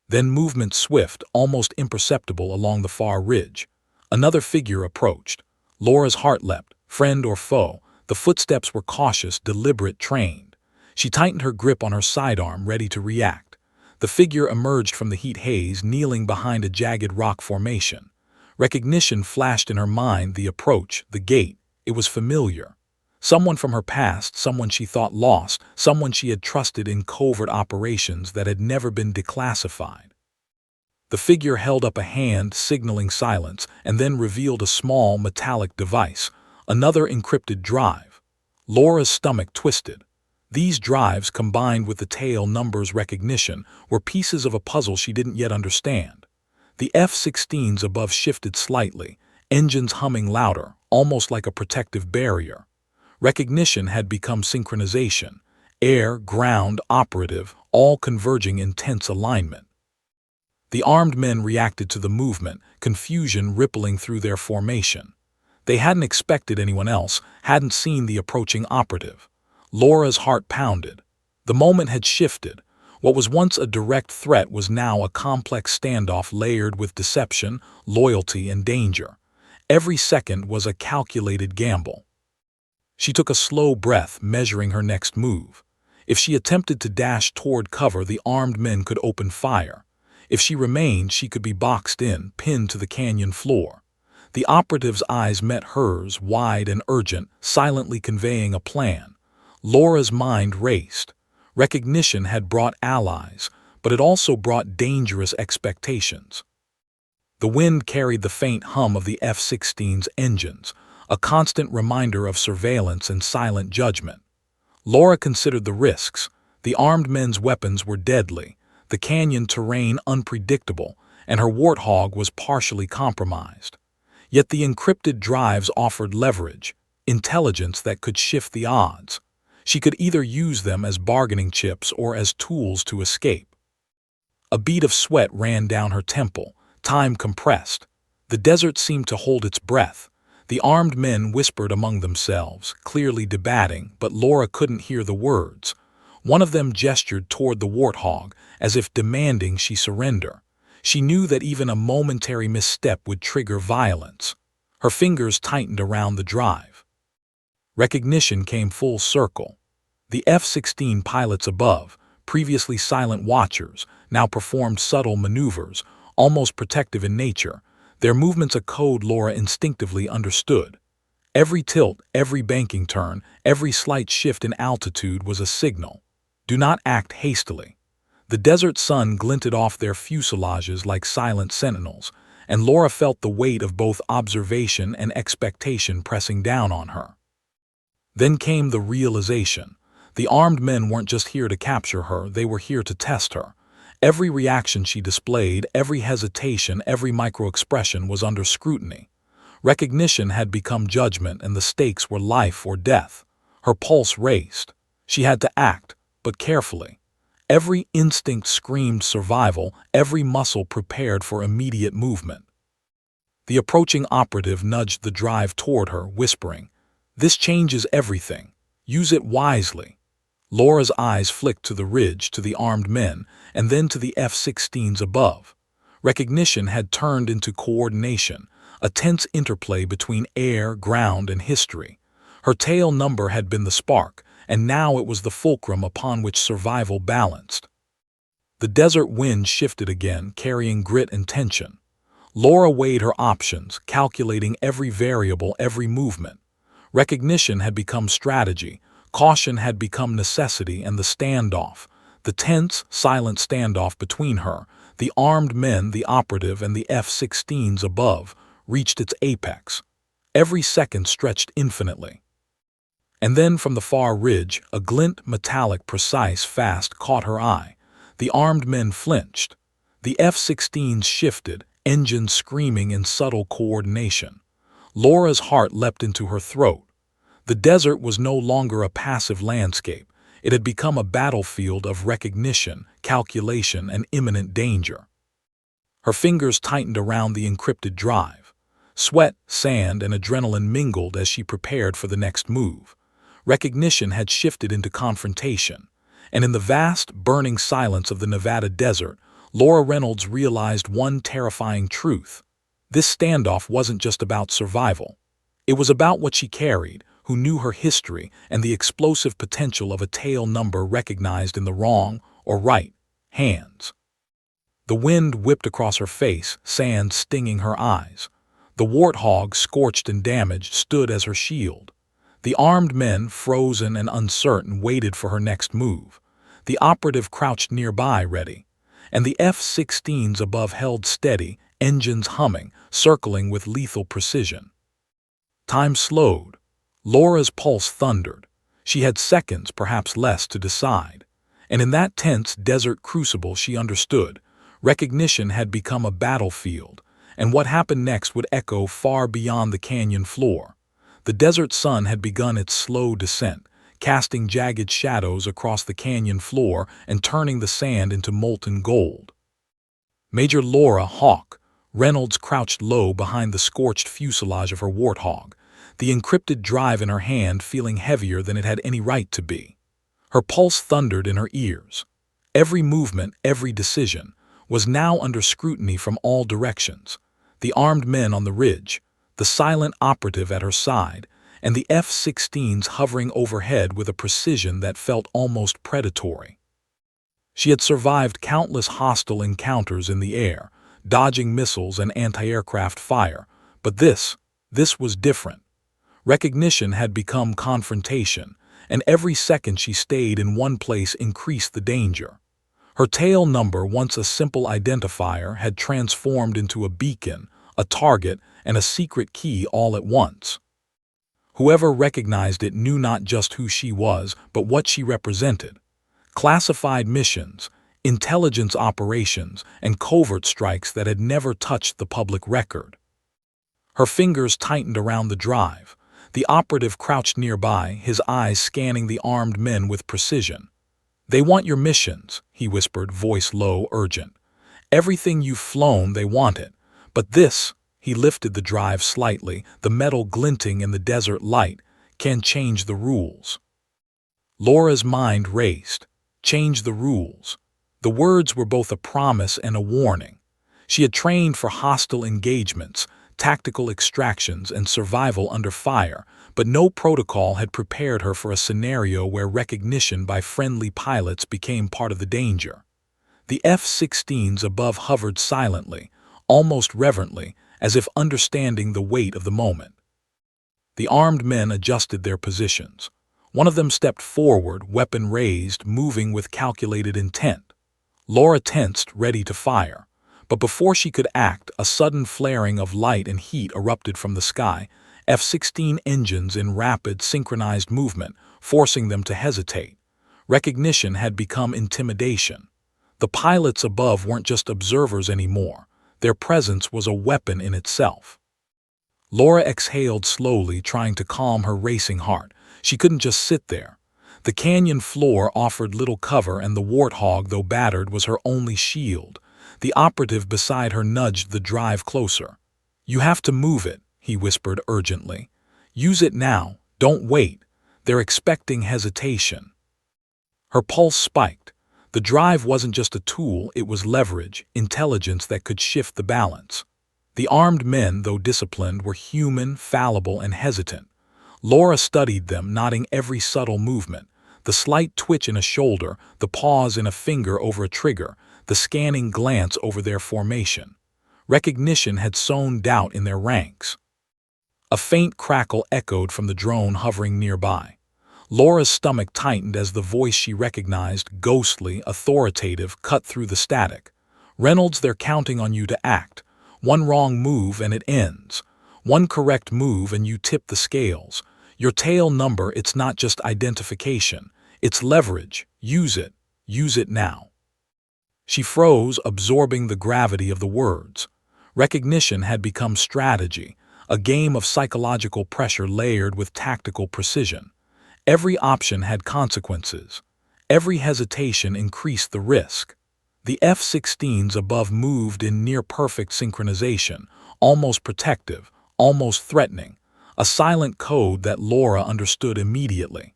Then movement swift, almost imperceptible along the far ridge. Another figure approached. Laura's heart leapt. Friend or foe, the footsteps were cautious, deliberate, trained. She tightened her grip on her sidearm, ready to react. The figure emerged from the heat haze, kneeling behind a jagged rock formation. Recognition flashed in her mind, the approach, the gait. It was familiar. Someone from her past, someone she thought lost, someone she had trusted in covert operations that had never been declassified. The figure held up a hand, signaling silence, and then revealed a small metallic device, another encrypted drive. Laura's stomach twisted. These drives, combined with the tail number's recognition, were pieces of a puzzle she didn't yet understand. The F-16s above shifted slightly, engines humming louder, almost like a protective barrier. Recognition had become synchronization, air, ground, operative, all converging in tense alignment. The armed men reacted to the movement, confusion rippling through their formation. They hadn't expected anyone else, hadn't seen the approaching operative. Laura's heart pounded. The moment had shifted. What was once a direct threat was now a complex standoff layered with deception, loyalty, and danger. Every second was a calculated gamble. She took a slow breath, measuring her next move. If she attempted to dash toward cover, the armed men could open fire. If she remained, she could be boxed in, pinned to the canyon floor. The operative's eyes met hers, wide and urgent, silently conveying a plan. Laura's mind raced. Recognition had brought allies, but it also brought dangerous expectations. The wind carried the faint hum of the F-16's engines, a constant reminder of surveillance and silent judgment. Laura considered the risks. The armed men's weapons were deadly, the canyon terrain unpredictable, and her warthog was partially compromised. Yet the encrypted drives offered leverage, intelligence that could shift the odds. She could either use them as bargaining chips or as tools to escape. A bead of sweat ran down her temple, time compressed. The desert seemed to hold its breath. The armed men whispered among themselves, clearly debating, but Laura couldn't hear the words. One of them gestured toward the warthog, as if demanding she surrender. She knew that even a momentary misstep would trigger violence. Her fingers tightened around the drive. Recognition came full circle. The F-16 pilots above, previously silent watchers, now performed subtle maneuvers, almost protective in nature, their movements a code Laura instinctively understood. Every tilt, every banking turn, every slight shift in altitude was a signal. Do not act hastily. The desert sun glinted off their fuselages like silent sentinels, and Laura felt the weight of both observation and expectation pressing down on her. Then came the realization. The armed men weren't just here to capture her, they were here to test her. Every reaction she displayed, every hesitation, every micro-expression was under scrutiny. Recognition had become judgment, and the stakes were life or death. Her pulse raced. She had to act, but carefully. Every instinct screamed survival, every muscle prepared for immediate movement. The approaching operative nudged the drive toward her, whispering, "This changes everything. Use it wisely." Laura's eyes flicked to the ridge, to the armed men, and then to the F-16s above. Recognition had turned into coordination, a tense interplay between air, ground, and history. Her tail number had been the spark, and now it was the fulcrum upon which survival balanced. The desert wind shifted again, carrying grit and tension. Laura weighed her options, calculating every variable, every movement. Recognition had become strategy, caution had become necessity, and the tense, silent standoff between her, the armed men, the operative, and the F-16s above, reached its apex. Every second stretched infinitely. And then from the far ridge, a glint, metallic, precise, fast, caught her eye. The armed men flinched. The F-16s shifted, engines screaming in subtle coordination. Laura's heart leapt into her throat. The desert was no longer a passive landscape. It had become a battlefield of recognition, calculation, and imminent danger. Her fingers tightened around the encrypted drive. Sweat, sand, and adrenaline mingled as she prepared for the next move. Recognition had shifted into confrontation, and in the vast, burning silence of the Nevada desert, Laura Reynolds realized one terrifying truth. This standoff wasn't just about survival. It was about what she carried, who knew her history, and the explosive potential of a tail number recognized in the wrong or right hands. The wind whipped across her face, sand stinging her eyes. The warthog, scorched and damaged, stood as her shield. The armed men, frozen and uncertain, waited for her next move. The operative crouched nearby, ready. And the F-16s above held steady, engines humming, circling with lethal precision. Time slowed. Laura's pulse thundered. She had seconds, perhaps less, to decide. And in that tense desert crucible she understood. Recognition had become a battlefield, and what happened next would echo far beyond the canyon floor. The desert sun had begun its slow descent, casting jagged shadows across the canyon floor and turning the sand into molten gold. Major Laura Hawk Reynolds crouched low behind the scorched fuselage of her warthog, the encrypted drive in her hand feeling heavier than it had any right to be. Her pulse thundered in her ears. Every movement, every decision, was now under scrutiny from all directions. The armed men on the ridge, the silent operative at her side, and the F-16s hovering overhead with a precision that felt almost predatory. She had survived countless hostile encounters in the air, dodging missiles and anti-aircraft fire, but this was different. Recognition had become confrontation, and every second she stayed in one place increased the danger. Her tail number, once a simple identifier, had transformed into a beacon, a target, and a secret key all at once. Whoever recognized it knew not just who she was, but what she represented. Classified missions, intelligence operations, and covert strikes that had never touched the public record. Her fingers tightened around the drive. The operative crouched nearby, his eyes scanning the armed men with precision. "They want your missions," he whispered, voice low, urgent. "Everything you've flown, they want it. But this," he lifted the drive slightly, the metal glinting in the desert light, "can change the rules." Laura's mind raced. Change the rules. The words were both a promise and a warning. She had trained for hostile engagements, tactical extractions, and survival under fire, but no protocol had prepared her for a scenario where recognition by friendly pilots became part of the danger. The F-16s above hovered silently, almost reverently, as if understanding the weight of the moment. The armed men adjusted their positions. One of them stepped forward, weapon raised, moving with calculated intent. Laura tensed, ready to fire. But before she could act, a sudden flaring of light and heat erupted from the sky, F-16 engines in rapid, synchronized movement, forcing them to hesitate. Recognition had become intimidation. The pilots above weren't just observers anymore. Their presence was a weapon in itself. Laura exhaled slowly, trying to calm her racing heart. She couldn't just sit there. The canyon floor offered little cover, and the warthog, though battered, was her only shield. The operative beside her nudged the drive closer. "You have to move it," he whispered urgently. "Use it now. Don't wait. They're expecting hesitation." Her pulse spiked. The drive wasn't just a tool, it was leverage, intelligence that could shift the balance. The armed men, though disciplined, were human, fallible, and hesitant. Laura studied them, noting every subtle movement, the slight twitch in a shoulder, the pause in a finger over a trigger, the scanning glance over their formation. Recognition had sown doubt in their ranks. A faint crackle echoed from the drone hovering nearby. Laura's stomach tightened as the voice she recognized, ghostly, authoritative, cut through the static. "Reynolds, they're counting on you to act. One wrong move and it ends. One correct move and you tip the scales. Your tail number, it's not just identification. It's leverage. Use it. Use it now." She froze, absorbing the gravity of the words. Recognition had become strategy, a game of psychological pressure layered with tactical precision. Every option had consequences. Every hesitation increased the risk. The F-16s above moved in near-perfect synchronization, almost protective, almost threatening, a silent code that Laura understood immediately.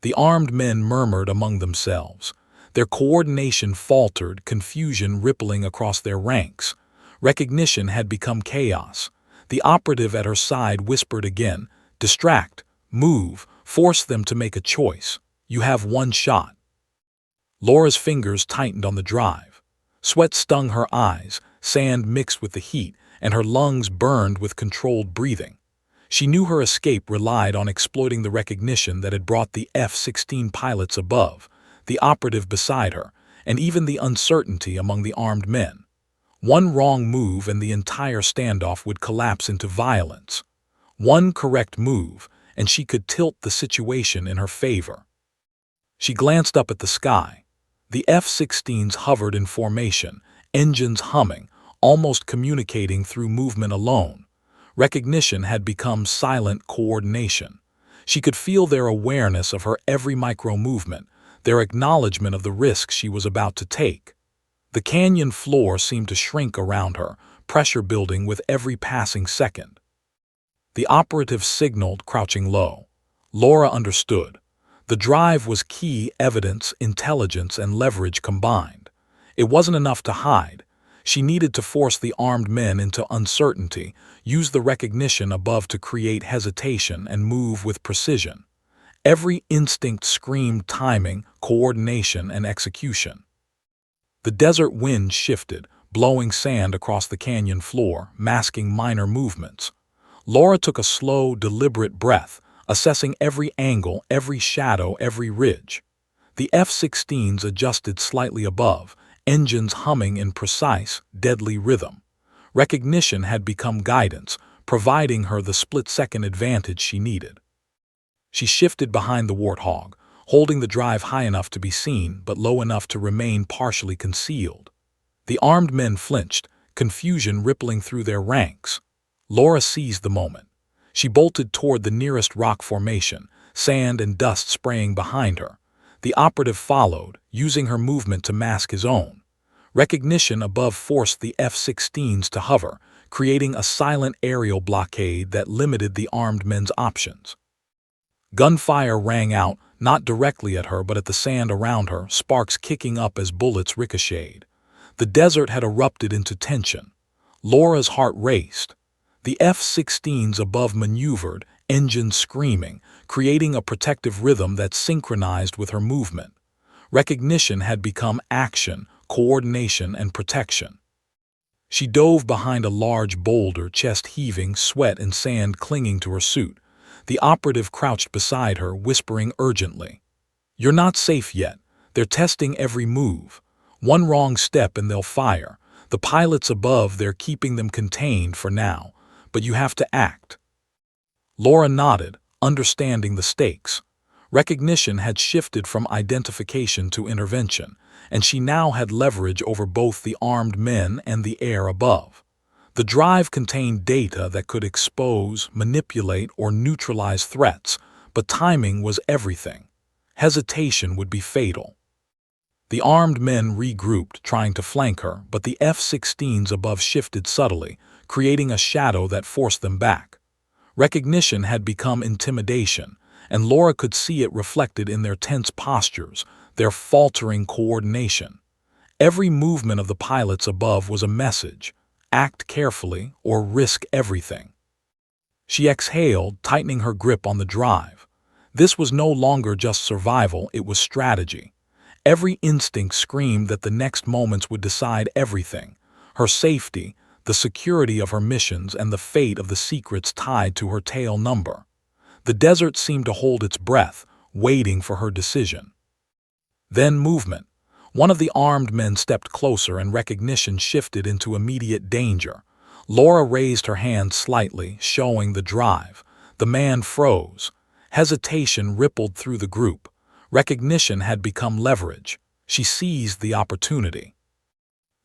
The armed men murmured among themselves. Their coordination faltered, confusion rippling across their ranks. Recognition had become chaos. The operative at her side whispered again, "Distract, move, force them to make a choice. You have one shot." Laura's fingers tightened on the drive. Sweat stung her eyes, sand mixed with the heat, and her lungs burned with controlled breathing. She knew her escape relied on exploiting the recognition that had brought the F-16 pilots above, the operative beside her, and even the uncertainty among the armed men. One wrong move and the entire standoff would collapse into violence. One correct move, and she could tilt the situation in her favor. She glanced up at the sky. The F-16s hovered in formation, engines humming, almost communicating through movement alone. Recognition had become silent coordination. She could feel their awareness of her every micro-movement, their acknowledgement of the risk she was about to take. The canyon floor seemed to shrink around her, pressure building with every passing second. The operative signaled, crouching low. Laura understood. The drive was key evidence, intelligence, and leverage combined. It wasn't enough to hide. She needed to force the armed men into uncertainty, use the recognition above to create hesitation, and move with precision. Every instinct screamed timing, coordination, and execution. The desert wind shifted, blowing sand across the canyon floor, masking minor movements. Laura took a slow, deliberate breath, assessing every angle, every shadow, every ridge. The F-16s adjusted slightly above, engines humming in precise, deadly rhythm. Recognition had become guidance, providing her the split-second advantage she needed. She shifted behind the warthog, holding the drive high enough to be seen but low enough to remain partially concealed. The armed men flinched, confusion rippling through their ranks. Laura seized the moment. She bolted toward the nearest rock formation, sand and dust spraying behind her. The operative followed, using her movement to mask his own. Recognition above forced the F-16s to hover, creating a silent aerial blockade that limited the armed men's options. Gunfire rang out, not directly at her but at the sand around her, sparks kicking up as bullets ricocheted. The desert had erupted into tension. Laura's heart raced. The F-16s above maneuvered, engines screaming, creating a protective rhythm that synchronized with her movement. Recognition had become action, coordination, and protection. She dove behind a large boulder, chest heaving, sweat and sand clinging to her suit. The operative crouched beside her, whispering urgently, "You're not safe yet. They're testing every move. One wrong step and they'll fire. The pilots above, they're keeping them contained for now. But you have to act." Laura nodded, understanding the stakes. Recognition had shifted from identification to intervention, and she now had leverage over both the armed men and the air above. The drive contained data that could expose, manipulate, or neutralize threats, but timing was everything. Hesitation would be fatal. The armed men regrouped, trying to flank her, but the F-16s above shifted subtly, creating a shadow that forced them back. Recognition had become intimidation, and Laura could see it reflected in their tense postures, their faltering coordination. Every movement of the pilots above was a message: act carefully or risk everything. She exhaled, tightening her grip on the drive. This was no longer just survival, it was strategy. Every instinct screamed that the next moments would decide everything: her safety, the security of her missions, and the fate of the secrets tied to her tail number. The desert seemed to hold its breath, waiting for her decision. Then movement. One of the armed men stepped closer and recognition shifted into immediate danger. Laura raised her hand slightly, showing the drive. The man froze. Hesitation rippled through the group. Recognition had become leverage. She seized the opportunity.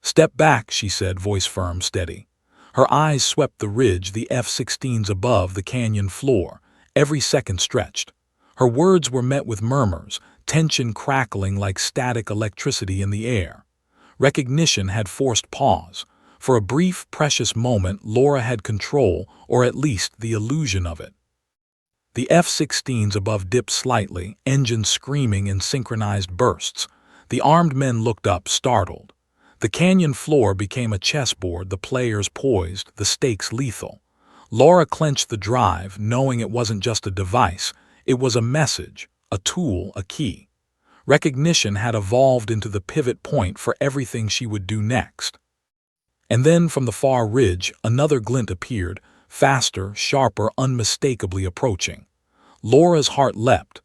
"Step back," she said, voice firm, steady. Her eyes swept the ridge, the F-16s above the canyon floor. Every second stretched. Her words were met with murmurs, tension crackling like static electricity in the air. Recognition had forced pause. For a brief, precious moment, Laura had control, or at least the illusion of it. The F-16s above dipped slightly, engines screaming in synchronized bursts. The armed men looked up, startled. The canyon floor became a chessboard, the players poised, the stakes lethal. Laura clenched the drive, knowing it wasn't just a device, it was a message, a tool, a key. Recognition had evolved into the pivot point for everything she would do next. And then from the far ridge, another glint appeared, faster, sharper, unmistakably approaching. Laura's heart leapt.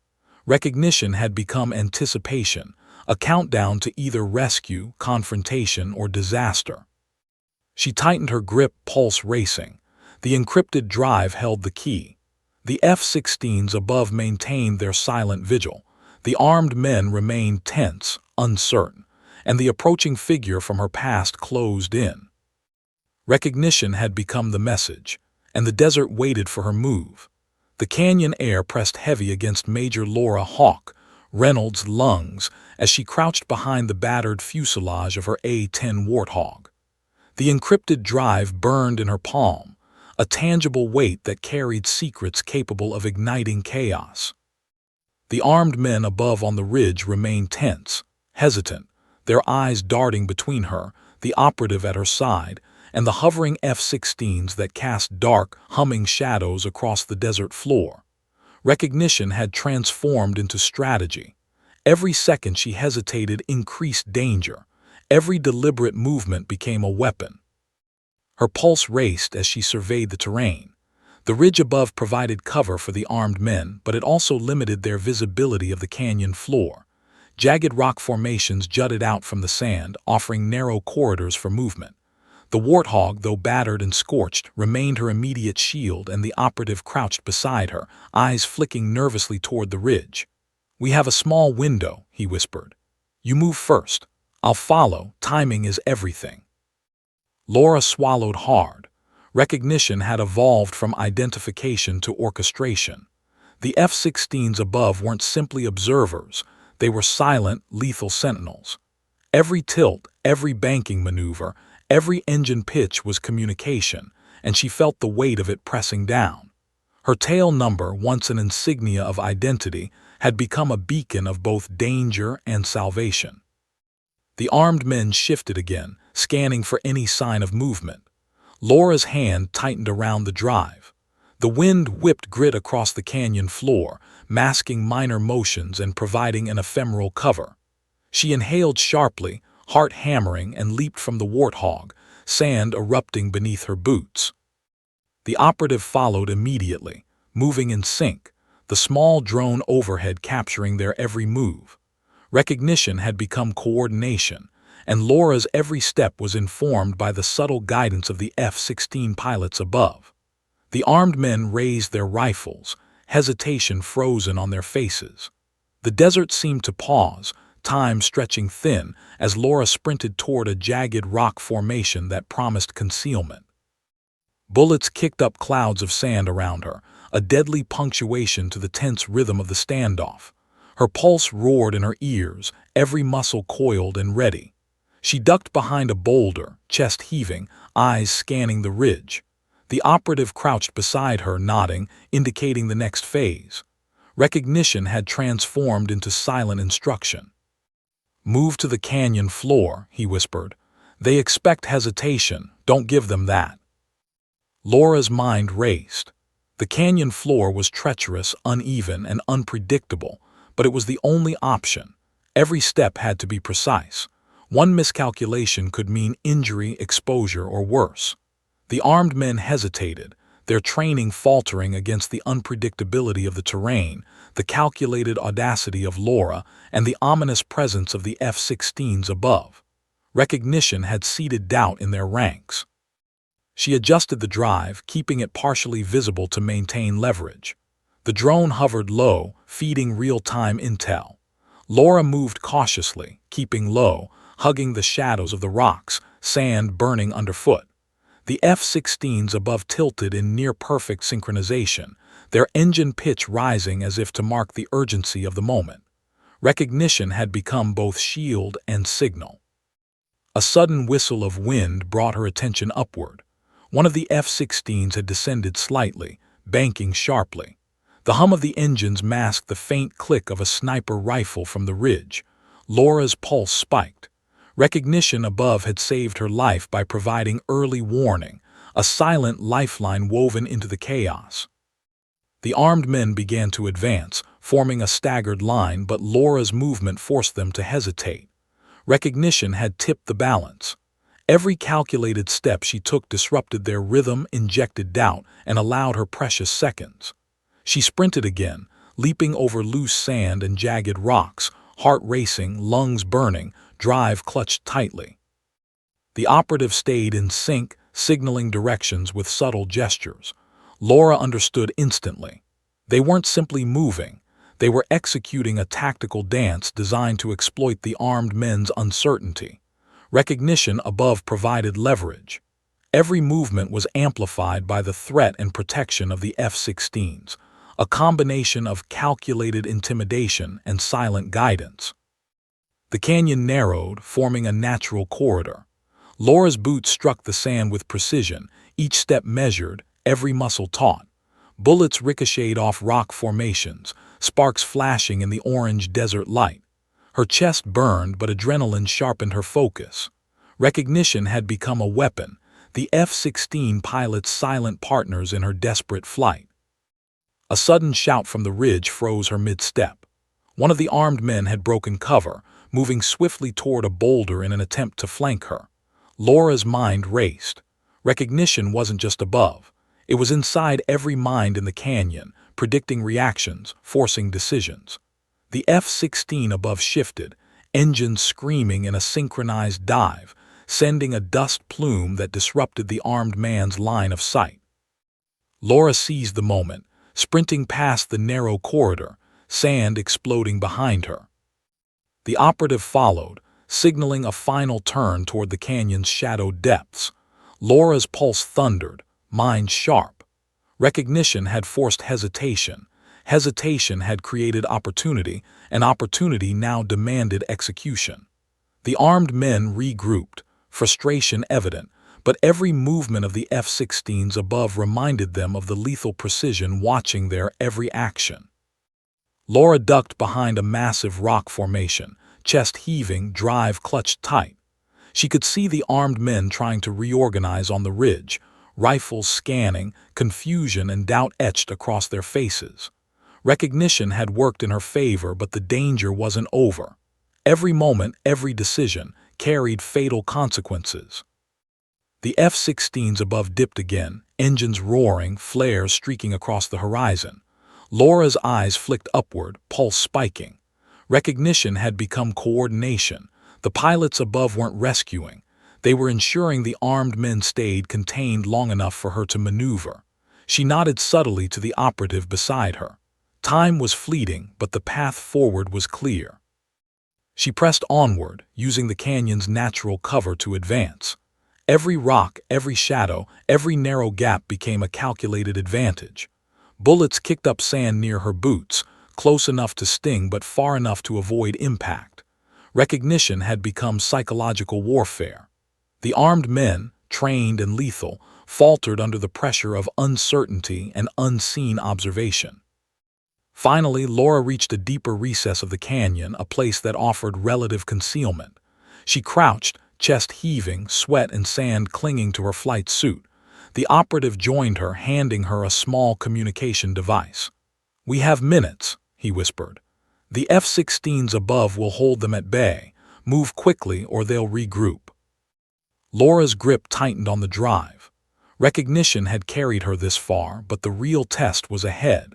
Recognition had become anticipation, a countdown to either rescue, confrontation, or disaster. She tightened her grip, pulse racing. The encrypted drive held the key. The F-16s above maintained their silent vigil. The armed men remained tense, uncertain, and the approaching figure from her past closed in. Recognition had become the message, and the desert waited for her move. The canyon air pressed heavy against Major Laura Hawk, Reynolds' lungs, as she crouched behind the battered fuselage of her A-10 warthog. The encrypted drive burned in her palm, a tangible weight that carried secrets capable of igniting chaos. The armed men above on the ridge remained tense, hesitant, their eyes darting between her, the operative at her side, and the hovering F-16s that cast dark, humming shadows across the desert floor. Recognition had transformed into strategy. Every second she hesitated increased danger. Every deliberate movement became a weapon. Her pulse raced as she surveyed the terrain. The ridge above provided cover for the armed men, but it also limited their visibility of the canyon floor. Jagged rock formations jutted out from the sand, offering narrow corridors for movement. The warthog, though battered and scorched, remained her immediate shield, and the operative crouched beside her, eyes flicking nervously toward the ridge. "We have a small window," he whispered. "You move first. I'll follow. Timing is everything." Laura swallowed hard. Recognition had evolved from identification to orchestration. The F-16s above weren't simply observers. They were silent, lethal sentinels. Every tilt, every banking maneuver, every engine pitch was communication, and she felt the weight of it pressing down. Her tail number, once an insignia of identity, had become a beacon of both danger and salvation. The armed men shifted again, scanning for any sign of movement. Laura's hand tightened around the drive. The wind whipped grit across the canyon floor, masking minor motions and providing an ephemeral cover. She inhaled sharply, heart hammering, and leaped from the warthog, sand erupting beneath her boots. The operative followed immediately, moving in sync, the small drone overhead capturing their every move. Recognition had become coordination, and Laura's every step was informed by the subtle guidance of the F-16 pilots above. The armed men raised their rifles, hesitation frozen on their faces. The desert seemed to pause, time stretching thin as Laura sprinted toward a jagged rock formation that promised concealment. Bullets kicked up clouds of sand around her, a deadly punctuation to the tense rhythm of the standoff. Her pulse roared in her ears, every muscle coiled and ready. She ducked behind a boulder, chest heaving, eyes scanning the ridge. The operative crouched beside her, nodding, indicating the next phase. Recognition had transformed into silent instruction. "Move to the canyon floor," he whispered. "They expect hesitation. Don't give them that." Laura's mind raced. The canyon floor was treacherous, uneven, and unpredictable, but it was the only option. Every step had to be precise. One miscalculation could mean injury, exposure, or worse. The armed men hesitated, their training faltering against the unpredictability of the terrain, the calculated audacity of Laura, and the ominous presence of the F-16s above. Recognition had seeded doubt in their ranks. She adjusted the drive, keeping it partially visible to maintain leverage. The drone hovered low, feeding real-time intel. Laura moved cautiously, keeping low, hugging the shadows of the rocks, sand burning underfoot. The F-16s above tilted in near-perfect synchronization, their engine pitch rising as if to mark the urgency of the moment. Recognition had become both shield and signal. A sudden whistle of wind brought her attention upward. One of the F-16s had descended slightly, banking sharply. The hum of the engines masked the faint click of a sniper rifle from the ridge. Laura's pulse spiked. Recognition above had saved her life by providing early warning, a silent lifeline woven into the chaos. The armed men began to advance, forming a staggered line, but Laura's movement forced them to hesitate. Recognition had tipped the balance. Every calculated step she took disrupted their rhythm, injected doubt, and allowed her precious seconds. She sprinted again, leaping over loose sand and jagged rocks, heart racing, lungs burning, drive clutched tightly. The operative stayed in sync, signaling directions with subtle gestures. Laura understood instantly. They weren't simply moving. They were executing a tactical dance designed to exploit the armed men's uncertainty. Recognition above provided leverage. Every movement was amplified by the threat and protection of the F-16s, a combination of calculated intimidation and silent guidance. The canyon narrowed, forming a natural corridor. Laura's boots struck the sand with precision, each step measured, every muscle taut. Bullets ricocheted off rock formations, sparks flashing in the orange desert light. Her chest burned, but adrenaline sharpened her focus. Recognition had become a weapon, the F-16 pilot's silent partners in her desperate flight. A sudden shout from the ridge froze her mid-step. One of the armed men had broken cover, moving swiftly toward a boulder in an attempt to flank her. Laura's mind raced. Recognition wasn't just above. It was inside every mind in the canyon, predicting reactions, forcing decisions. The F-16 above shifted, engines screaming in a synchronized dive, sending a dust plume that disrupted the armed man's line of sight. Laura seized the moment, sprinting past the narrow corridor, sand exploding behind her. The operative followed, signaling a final turn toward the canyon's shadowed depths. Laura's pulse thundered, mind sharp. Recognition had forced hesitation. Hesitation had created opportunity, and opportunity now demanded execution. The armed men regrouped, frustration evident, but every movement of the F-16s above reminded them of the lethal precision watching their every action. Laura ducked behind a massive rock formation, chest heaving, drive clutched tight. She could see the armed men trying to reorganize on the ridge, rifles scanning, confusion and doubt etched across their faces. Recognition had worked in her favor, but the danger wasn't over. Every moment, every decision, carried fatal consequences. The F-16s above dipped again, engines roaring, flares streaking across the horizon. Laura's eyes flicked upward, pulse spiking. Recognition had become coordination. The pilots above weren't rescuing. They were ensuring the armed men stayed contained long enough for her to maneuver. She nodded subtly to the operative beside her. Time was fleeting, but the path forward was clear. She pressed onward, using the canyon's natural cover to advance. Every rock, every shadow, every narrow gap became a calculated advantage. Bullets kicked up sand near her boots, close enough to sting but far enough to avoid impact. Recognition had become psychological warfare. The armed men, trained and lethal, faltered under the pressure of uncertainty and unseen observation. Finally, Laura reached a deeper recess of the canyon, a place that offered relative concealment. She crouched, chest heaving, sweat and sand clinging to her flight suit. The operative joined her, handing her a small communication device. "We have minutes," he whispered. "The F-16s above will hold them at bay. Move quickly or they'll regroup." Laura's grip tightened on the drive. Recognition had carried her this far, but the real test was ahead.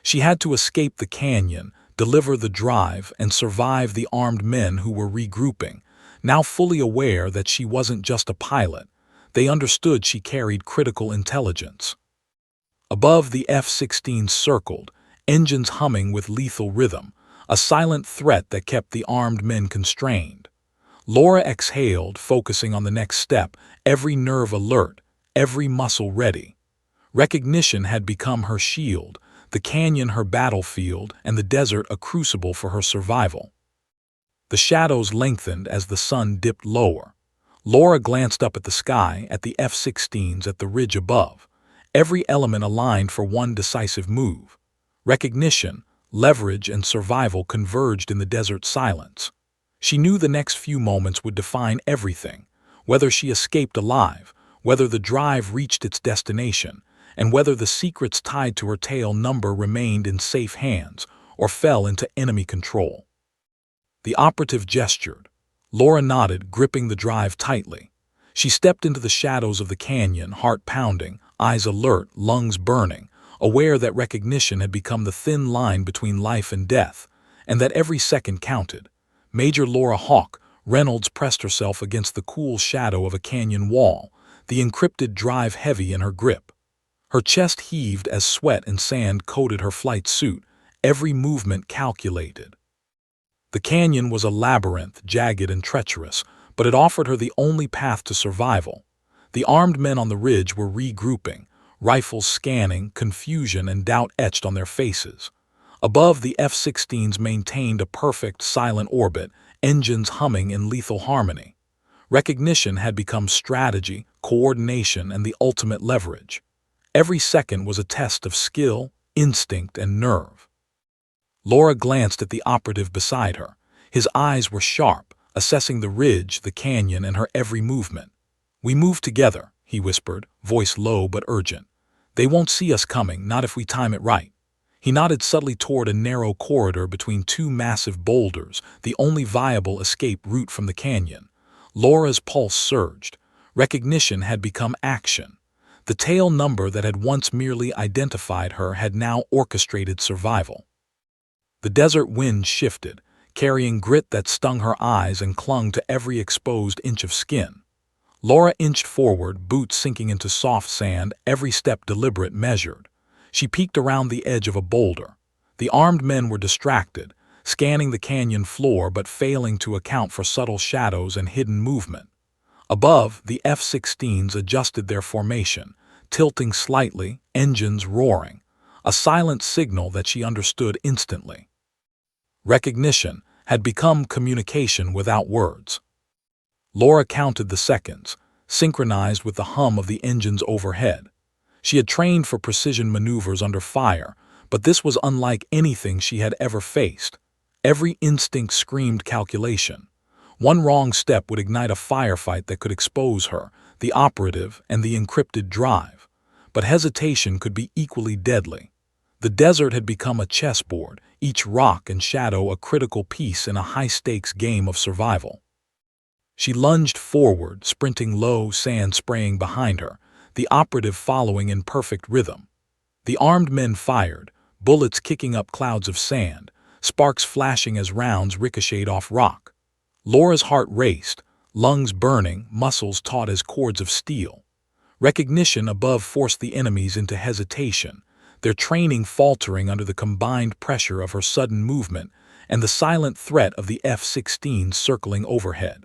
She had to escape the canyon, deliver the drive, and survive the armed men who were regrouping, now fully aware that she wasn't just a pilot. They understood she carried critical intelligence. Above, the F-16 circled, engines humming with lethal rhythm, a silent threat that kept the armed men constrained. Laura exhaled, focusing on the next step, every nerve alert, every muscle ready. Recognition had become her shield, the canyon her battlefield, and the desert a crucible for her survival. The shadows lengthened as the sun dipped lower. Laura glanced up at the sky, at the F-16s at the ridge above. Every element aligned for one decisive move. Recognition, leverage, and survival converged in the desert silence. She knew the next few moments would define everything, whether she escaped alive, whether the drive reached its destination, and whether the secrets tied to her tail number remained in safe hands or fell into enemy control. The operative gestured. Laura nodded, gripping the drive tightly. She stepped into the shadows of the canyon, heart pounding, eyes alert, lungs burning, aware that recognition had become the thin line between life and death, and that every second counted. Major Laura Hawk Reynolds pressed herself against the cool shadow of a canyon wall, the encrypted drive heavy in her grip. Her chest heaved as sweat and sand coated her flight suit, every movement calculated. The canyon was a labyrinth, jagged and treacherous, but it offered her the only path to survival. The armed men on the ridge were regrouping, rifles scanning, confusion and doubt etched on their faces. Above, the F-16s maintained a perfect, silent orbit, engines humming in lethal harmony. Recognition had become strategy, coordination, and the ultimate leverage. Every second was a test of skill, instinct, and nerve. Laura glanced at the operative beside her. His eyes were sharp, assessing the ridge, the canyon, and her every movement. "We move together," he whispered, voice low but urgent. "They won't see us coming, not if we time it right." He nodded subtly toward a narrow corridor between two massive boulders, the only viable escape route from the canyon. Laura's pulse surged. Recognition had become action. The tail number that had once merely identified her had now orchestrated survival. The desert wind shifted, carrying grit that stung her eyes and clung to every exposed inch of skin. Laura inched forward, boots sinking into soft sand, every step deliberate, measured. She peeked around the edge of a boulder. The armed men were distracted, scanning the canyon floor but failing to account for subtle shadows and hidden movement. Above, the F-16s adjusted their formation, tilting slightly, engines roaring, a silent signal that she understood instantly. Recognition had become communication without words. Laura counted the seconds, synchronized with the hum of the engines overhead. She had trained for precision maneuvers under fire, but this was unlike anything she had ever faced. Every instinct screamed calculation. One wrong step would ignite a firefight that could expose her, the operative, and the encrypted drive. But hesitation could be equally deadly. The desert had become a chessboard, each rock and shadow a critical piece in a high-stakes game of survival. She lunged forward, sprinting low, sand spraying behind her, the operative following in perfect rhythm. The armed men fired, bullets kicking up clouds of sand, sparks flashing as rounds ricocheted off rock. Laura's heart raced, lungs burning, muscles taut as cords of steel. Recognition above forced the enemies into hesitation, their training faltering under the combined pressure of her sudden movement and the silent threat of the F-16 circling overhead.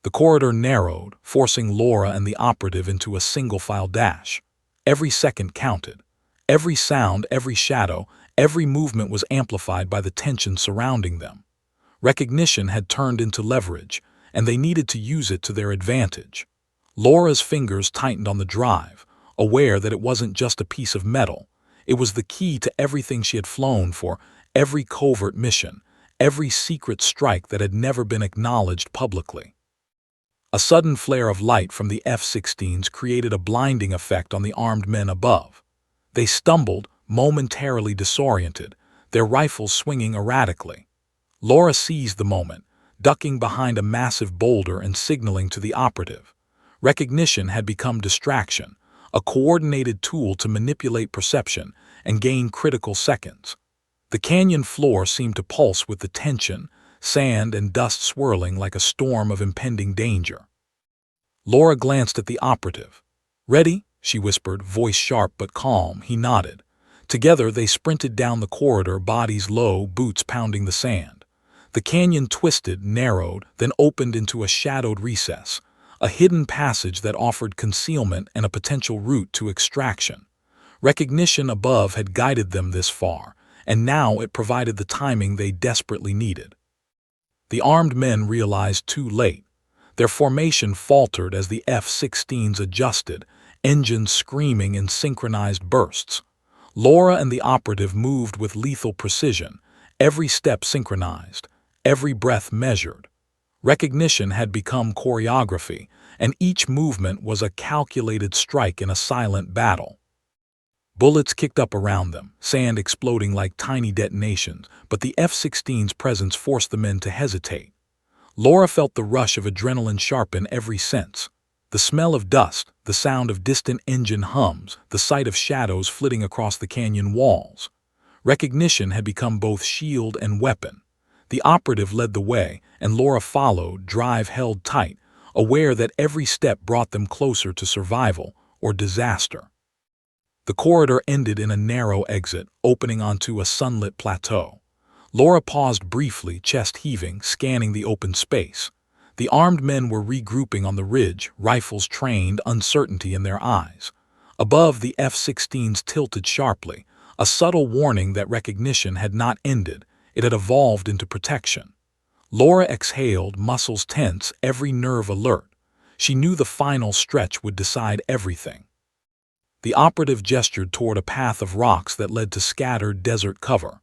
The corridor narrowed, forcing Laura and the operative into a single-file dash. Every second counted. Every sound, every shadow, every movement was amplified by the tension surrounding them. Recognition had turned into leverage, and they needed to use it to their advantage. Laura's fingers tightened on the drive, aware that it wasn't just a piece of metal. It was the key to everything she had flown for, every covert mission, every secret strike that had never been acknowledged publicly. A sudden flare of light from the F-16s created a blinding effect on the armed men above. They stumbled, momentarily disoriented, their rifles swinging erratically. Laura seized the moment, ducking behind a massive boulder and signaling to the operative. Recognition had become distraction, a coordinated tool to manipulate perception and gain critical seconds. The canyon floor seemed to pulse with the tension, sand and dust swirling like a storm of impending danger. Laura glanced at the operative. "Ready?" she whispered, voice sharp but calm. He nodded. Together they sprinted down the corridor, bodies low, boots pounding the sand. The canyon twisted, narrowed, then opened into a shadowed recess, a hidden passage that offered concealment and a potential route to extraction. Recognition above had guided them this far, and now it provided the timing they desperately needed. The armed men realized too late. Their formation faltered as the F-16s adjusted, engines screaming in synchronized bursts. Laura and the operative moved with lethal precision, every step synchronized, every breath measured. Recognition had become choreography, and each movement was a calculated strike in a silent battle. Bullets kicked up around them, sand exploding like tiny detonations, but the F-16's presence forced the men to hesitate. Laura felt the rush of adrenaline sharpen every sense. The smell of dust, the sound of distant engine hums, the sight of shadows flitting across the canyon walls. Recognition had become both shield and weapon. The operative led the way, and Laura followed, drive held tight, aware that every step brought them closer to survival or disaster. The corridor ended in a narrow exit, opening onto a sunlit plateau. Laura paused briefly, chest heaving, scanning the open space. The armed men were regrouping on the ridge, rifles trained, uncertainty in their eyes. Above, the F-16s tilted sharply, a subtle warning that recognition had not ended, it had evolved into protection. Laura exhaled, muscles tense, every nerve alert. She knew the final stretch would decide everything. The operative gestured toward a path of rocks that led to scattered desert cover.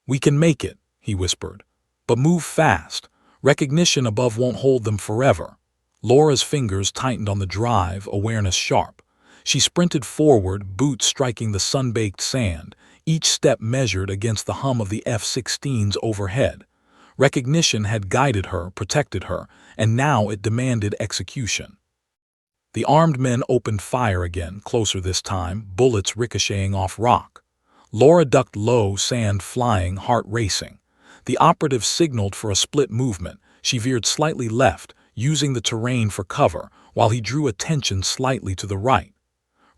"We can make it," he whispered. "But move fast. Recognition above won't hold them forever." Laura's fingers tightened on the drive, awareness sharp. She sprinted forward, boots striking the sun-baked sand, each step measured against the hum of the F-16s overhead. Recognition had guided her, protected her, and now it demanded execution. The armed men opened fire again, closer this time, bullets ricocheting off rock. Laura ducked low, sand flying, heart racing. The operative signaled for a split movement. She veered slightly left, using the terrain for cover, while he drew attention slightly to the right.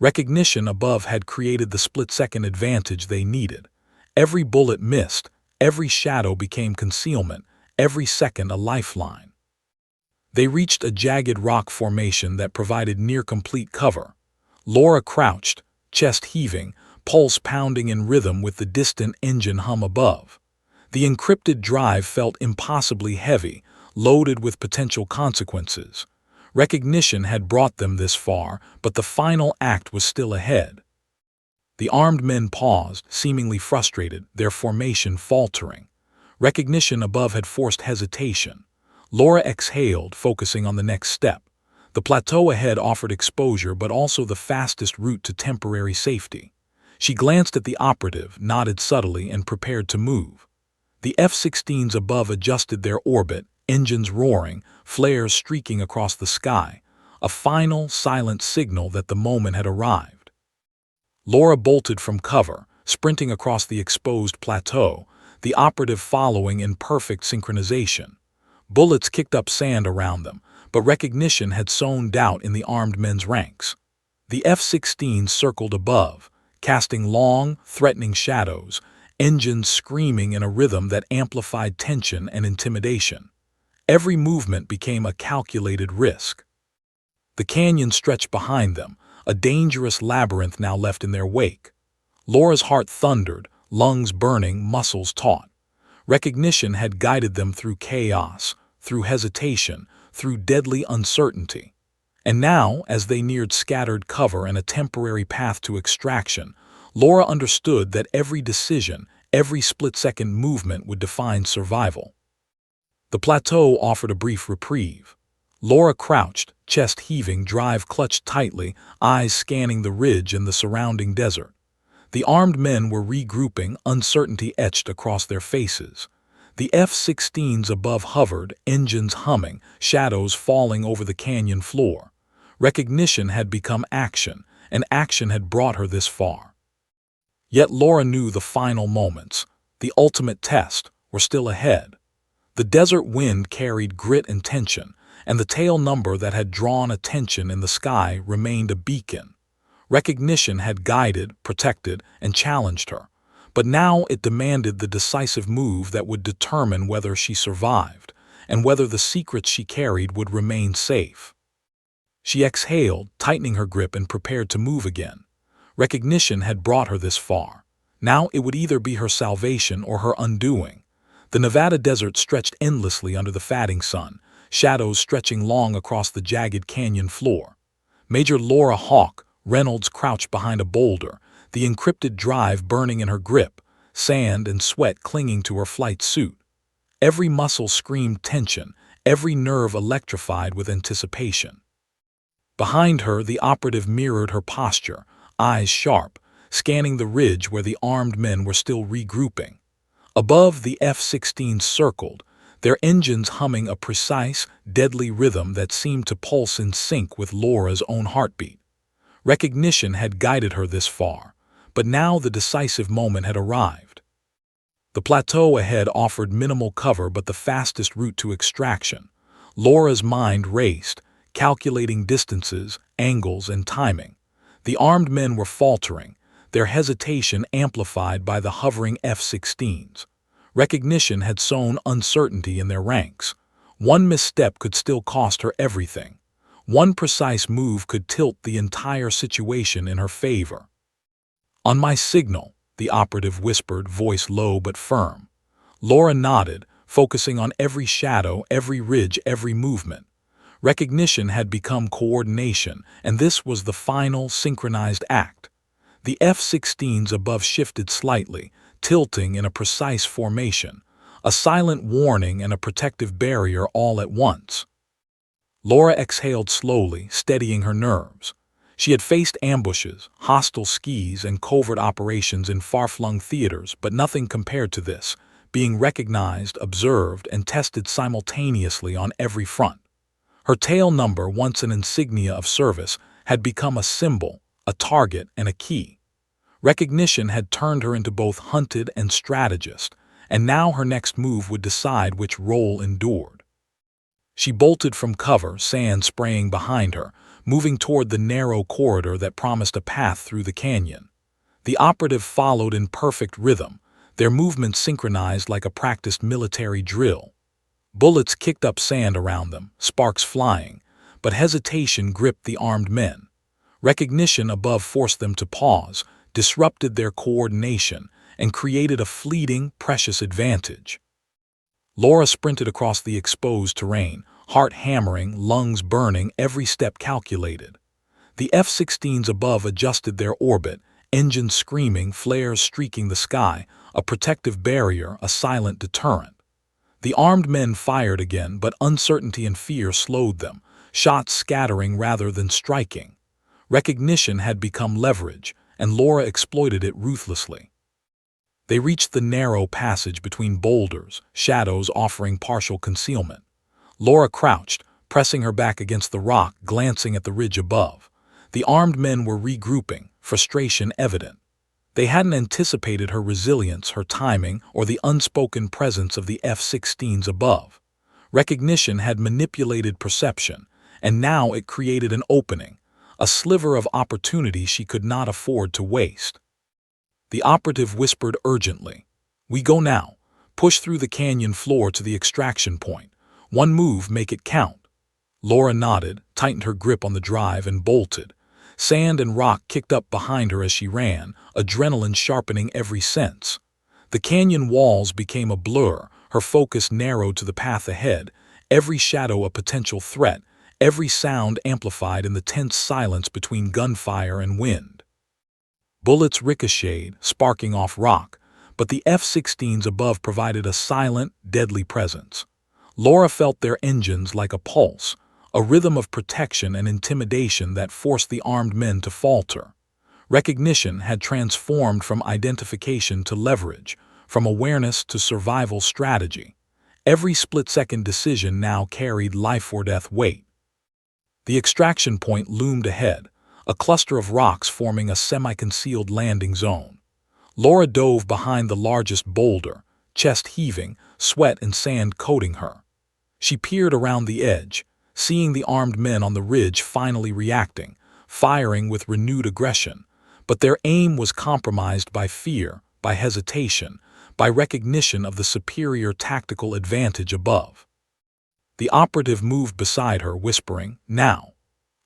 Recognition above had created the split-second advantage they needed. Every bullet missed, every shadow became concealment, every second a lifeline. They reached a jagged rock formation that provided near-complete cover. Laura crouched, chest heaving, pulse pounding in rhythm with the distant engine hum above. The encrypted drive felt impossibly heavy, loaded with potential consequences. Recognition had brought them this far, but the final act was still ahead. The armed men paused, seemingly frustrated, their formation faltering. Recognition above had forced hesitation. Laura exhaled, focusing on the next step. The plateau ahead offered exposure but also the fastest route to temporary safety. She glanced at the operative, nodded subtly, and prepared to move. The F-16s above adjusted their orbit, engines roaring, flares streaking across the sky, a final, silent signal that the moment had arrived. Laura bolted from cover, sprinting across the exposed plateau, the operative following in perfect synchronization. Bullets kicked up sand around them, but recognition had sown doubt in the armed men's ranks. The F-16s circled above, casting long, threatening shadows, engines screaming in a rhythm that amplified tension and intimidation. Every movement became a calculated risk. The canyon stretched behind them, a dangerous labyrinth now left in their wake. Laura's heart thundered, lungs burning, muscles taut. Recognition had guided them through chaos, through hesitation, through deadly uncertainty. And now, as they neared scattered cover and a temporary path to extraction, Laura understood that every decision, every split-second movement would define survival. The plateau offered a brief reprieve. Laura crouched, chest heaving, drive clutched tightly, eyes scanning the ridge and the surrounding desert. The armed men were regrouping, uncertainty etched across their faces. The F-16s above hovered, engines humming, shadows falling over the canyon floor. Recognition had become action, and action had brought her this far. Yet Laura knew the final moments, the ultimate test, were still ahead. The desert wind carried grit and tension, and the tail number that had drawn attention in the sky remained a beacon. Recognition had guided, protected, and challenged her, but now it demanded the decisive move that would determine whether she survived, and whether the secrets she carried would remain safe. She exhaled, tightening her grip and prepared to move again. Recognition had brought her this far. Now it would either be her salvation or her undoing. The Nevada desert stretched endlessly under the fading sun, shadows stretching long across the jagged canyon floor. Major Laura Hawk, Reynolds crouched behind a boulder, the encrypted drive burning in her grip, sand and sweat clinging to her flight suit. Every muscle screamed tension, every nerve electrified with anticipation. Behind her, the operative mirrored her posture, eyes sharp, scanning the ridge where the armed men were still regrouping. Above, the F-16s circled, their engines humming a precise, deadly rhythm that seemed to pulse in sync with Laura's own heartbeat. Recognition had guided her this far, but now the decisive moment had arrived. The plateau ahead offered minimal cover but the fastest route to extraction. Laura's mind raced, calculating distances, angles, and timing. The armed men were faltering, their hesitation amplified by the hovering F-16s. Recognition had sown uncertainty in their ranks. One misstep could still cost her everything. One precise move could tilt the entire situation in her favor. "On my signal," the operative whispered, voice low but firm. Laura nodded, focusing on every shadow, every ridge, every movement. Recognition had become coordination, and this was the final, synchronized act. The F-16s above shifted slightly, tilting in a precise formation, a silent warning and a protective barrier all at once. Laura exhaled slowly, steadying her nerves. She had faced ambushes, hostile skis, and covert operations in far-flung theaters, but nothing compared to this, being recognized, observed, and tested simultaneously on every front. Her tail number, once an insignia of service, had become a symbol, a target, and a key. Recognition had turned her into both hunted and strategist, and now her next move would decide which role endured. She bolted from cover, sand spraying behind her, moving toward the narrow corridor that promised a path through the canyon. The operative followed in perfect rhythm, their movements synchronized like a practiced military drill. Bullets kicked up sand around them, sparks flying, but hesitation gripped the armed men. Recognition above forced them to pause, disrupted their coordination, and created a fleeting, precious advantage. Laura sprinted across the exposed terrain, heart hammering, lungs burning, every step calculated. The F-16s above adjusted their orbit, engines screaming, flares streaking the sky, a protective barrier, a silent deterrent. The armed men fired again, but uncertainty and fear slowed them, shots scattering rather than striking. Recognition had become leverage, and Laura exploited it ruthlessly. They reached the narrow passage between boulders, shadows offering partial concealment. Laura crouched, pressing her back against the rock, glancing at the ridge above. The armed men were regrouping, frustration evident. They hadn't anticipated her resilience, her timing, or the unspoken presence of the F-16s above. Recognition had manipulated perception, and now it created an opening, a sliver of opportunity she could not afford to waste. The operative whispered urgently, "We go now. Push through the canyon floor to the extraction point. One move, make it count." Laura nodded, tightened her grip on the drive, and bolted. Sand and rock kicked up behind her as she ran, adrenaline sharpening every sense. The canyon walls became a blur, her focus narrowed to the path ahead, every shadow a potential threat, every sound amplified in the tense silence between gunfire and wind. Bullets ricocheted, sparking off rock, but the F-16s above provided a silent, deadly presence. Laura felt their engines like a pulse, a rhythm of protection and intimidation that forced the armed men to falter. Recognition had transformed from identification to leverage, from awareness to survival strategy. Every split-second decision now carried life-or-death weight. The extraction point loomed ahead, a cluster of rocks forming a semi-concealed landing zone. Laura dove behind the largest boulder, chest heaving, sweat and sand coating her. She peered around the edge, seeing the armed men on the ridge finally reacting, firing with renewed aggression. But their aim was compromised by fear, by hesitation, by recognition of the superior tactical advantage above. The operative moved beside her, whispering, "Now."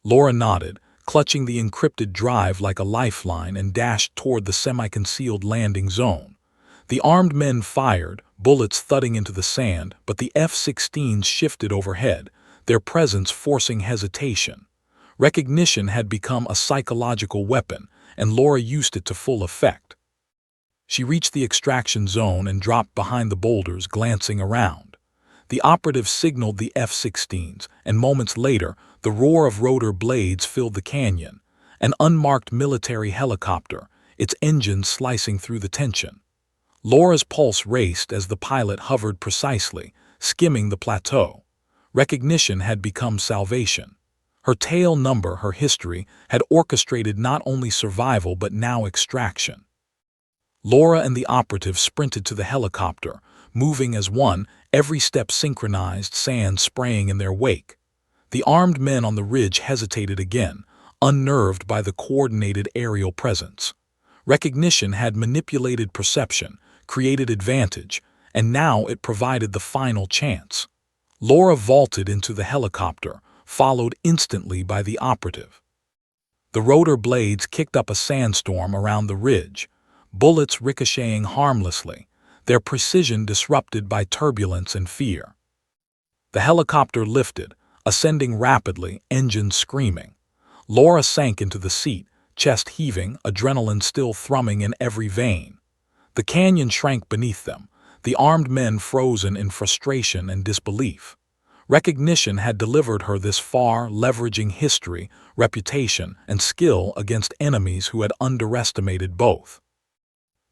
Laura nodded, clutching the encrypted drive like a lifeline, and dashed toward the semi-concealed landing zone. The armed men fired, bullets thudding into the sand, but the F-16s shifted overhead, their presence forcing hesitation. Recognition had become a psychological weapon, and Laura used it to full effect. She reached the extraction zone and dropped behind the boulders, glancing around. The operative signaled the F-16s, and moments later, the roar of rotor blades filled the canyon. An unmarked military helicopter, its engines slicing through the tension. Laura's pulse raced as the pilot hovered precisely, skimming the plateau. Recognition had become salvation. Her tail number, her history, had orchestrated not only survival but now extraction. Laura and the operative sprinted to the helicopter, moving as one, every step synchronized, sand spraying in their wake. The armed men on the ridge hesitated again, unnerved by the coordinated aerial presence. Recognition had manipulated perception, created advantage, and now it provided the final chance. Laura vaulted into the helicopter, followed instantly by the operative. The rotor blades kicked up a sandstorm around the ridge, bullets ricocheting harmlessly, their precision disrupted by turbulence and fear. The helicopter lifted, ascending rapidly, engines screaming. Laura sank into the seat, chest heaving, adrenaline still thrumming in every vein. The canyon shrank beneath them, the armed men frozen in frustration and disbelief. Recognition had delivered her this far, leveraging history, reputation, and skill against enemies who had underestimated both.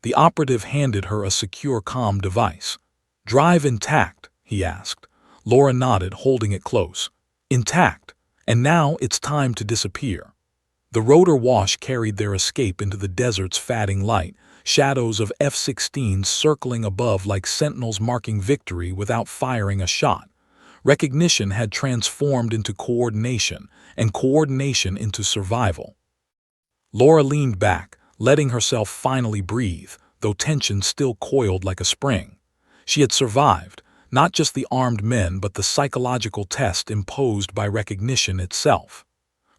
The operative handed her a secure comm device. "Drive intact?" he asked. Laura nodded, holding it close. "Intact. And now it's time to disappear." The rotor wash carried their escape into the desert's fading light, shadows of F-16s circling above like sentinels marking victory without firing a shot. Recognition had transformed into coordination, and coordination into survival. Laura leaned back, letting herself finally breathe, though tension still coiled like a spring. She had survived, not just the armed men but the psychological test imposed by recognition itself.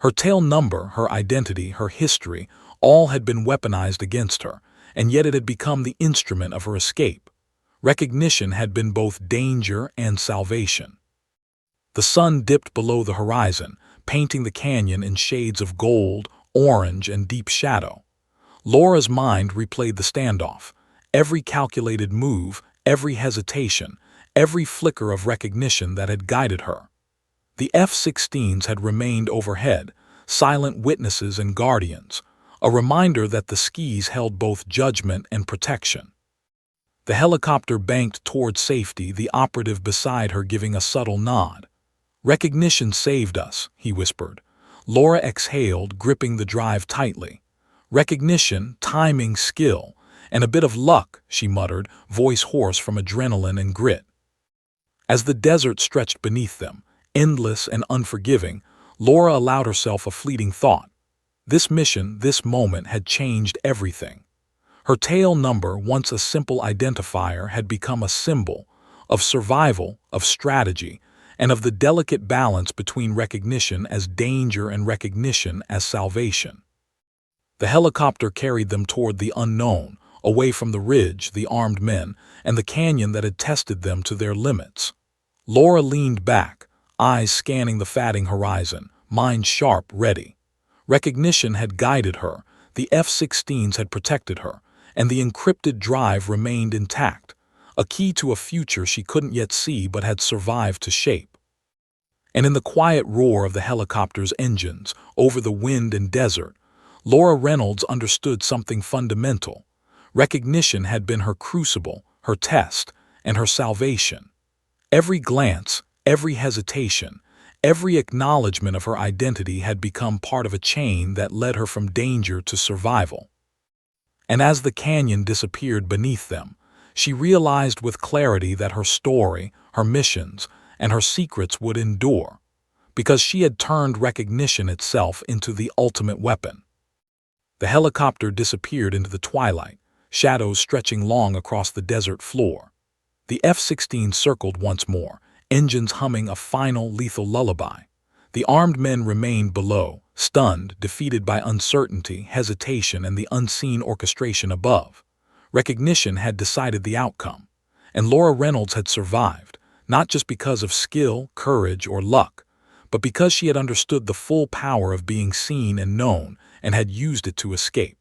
Her tail number, her identity, her history, all had been weaponized against her, and yet it had become the instrument of her escape. Recognition had been both danger and salvation. The sun dipped below the horizon, painting the canyon in shades of gold, orange, and deep shadow. Laura's mind replayed the standoff. Every calculated move, every hesitation, every flicker of recognition that had guided her. The F-16s had remained overhead, silent witnesses and guardians, a reminder that the skis held both judgment and protection. The helicopter banked toward safety, the operative beside her giving a subtle nod. "Recognition saved us," he whispered. Laura exhaled, gripping the drive tightly. "Recognition, timing, skill, and a bit of luck," she muttered, voice hoarse from adrenaline and grit. As the desert stretched beneath them, endless and unforgiving, Laura allowed herself a fleeting thought. This mission, this moment, had changed everything. Her tail number, once a simple identifier, had become a symbol of survival, of strategy, and of the delicate balance between recognition as danger and recognition as salvation. The helicopter carried them toward the unknown, away from the ridge, the armed men, and the canyon that had tested them to their limits. Laura leaned back, eyes scanning the fading horizon, mind sharp, ready. Recognition had guided her, the F-16s had protected her, and the encrypted drive remained intact, a key to a future she couldn't yet see but had survived to shape. And in the quiet roar of the helicopter's engines, over the wind and desert, Laura Reynolds understood something fundamental. Recognition had been her crucible, her test, and her salvation. Every glance, every hesitation, every acknowledgement of her identity had become part of a chain that led her from danger to survival. And as the canyon disappeared beneath them, she realized with clarity that her story, her missions, and her secrets would endure, because she had turned recognition itself into the ultimate weapon. The helicopter disappeared into the twilight, shadows stretching long across the desert floor. The F-16 circled once more, engines humming a final lethal lullaby. The armed men remained below, stunned, defeated by uncertainty, hesitation, and the unseen orchestration above. Recognition had decided the outcome, and Laura Reynolds had survived, not just because of skill, courage, or luck, but because she had understood the full power of being seen and known and had used it to escape.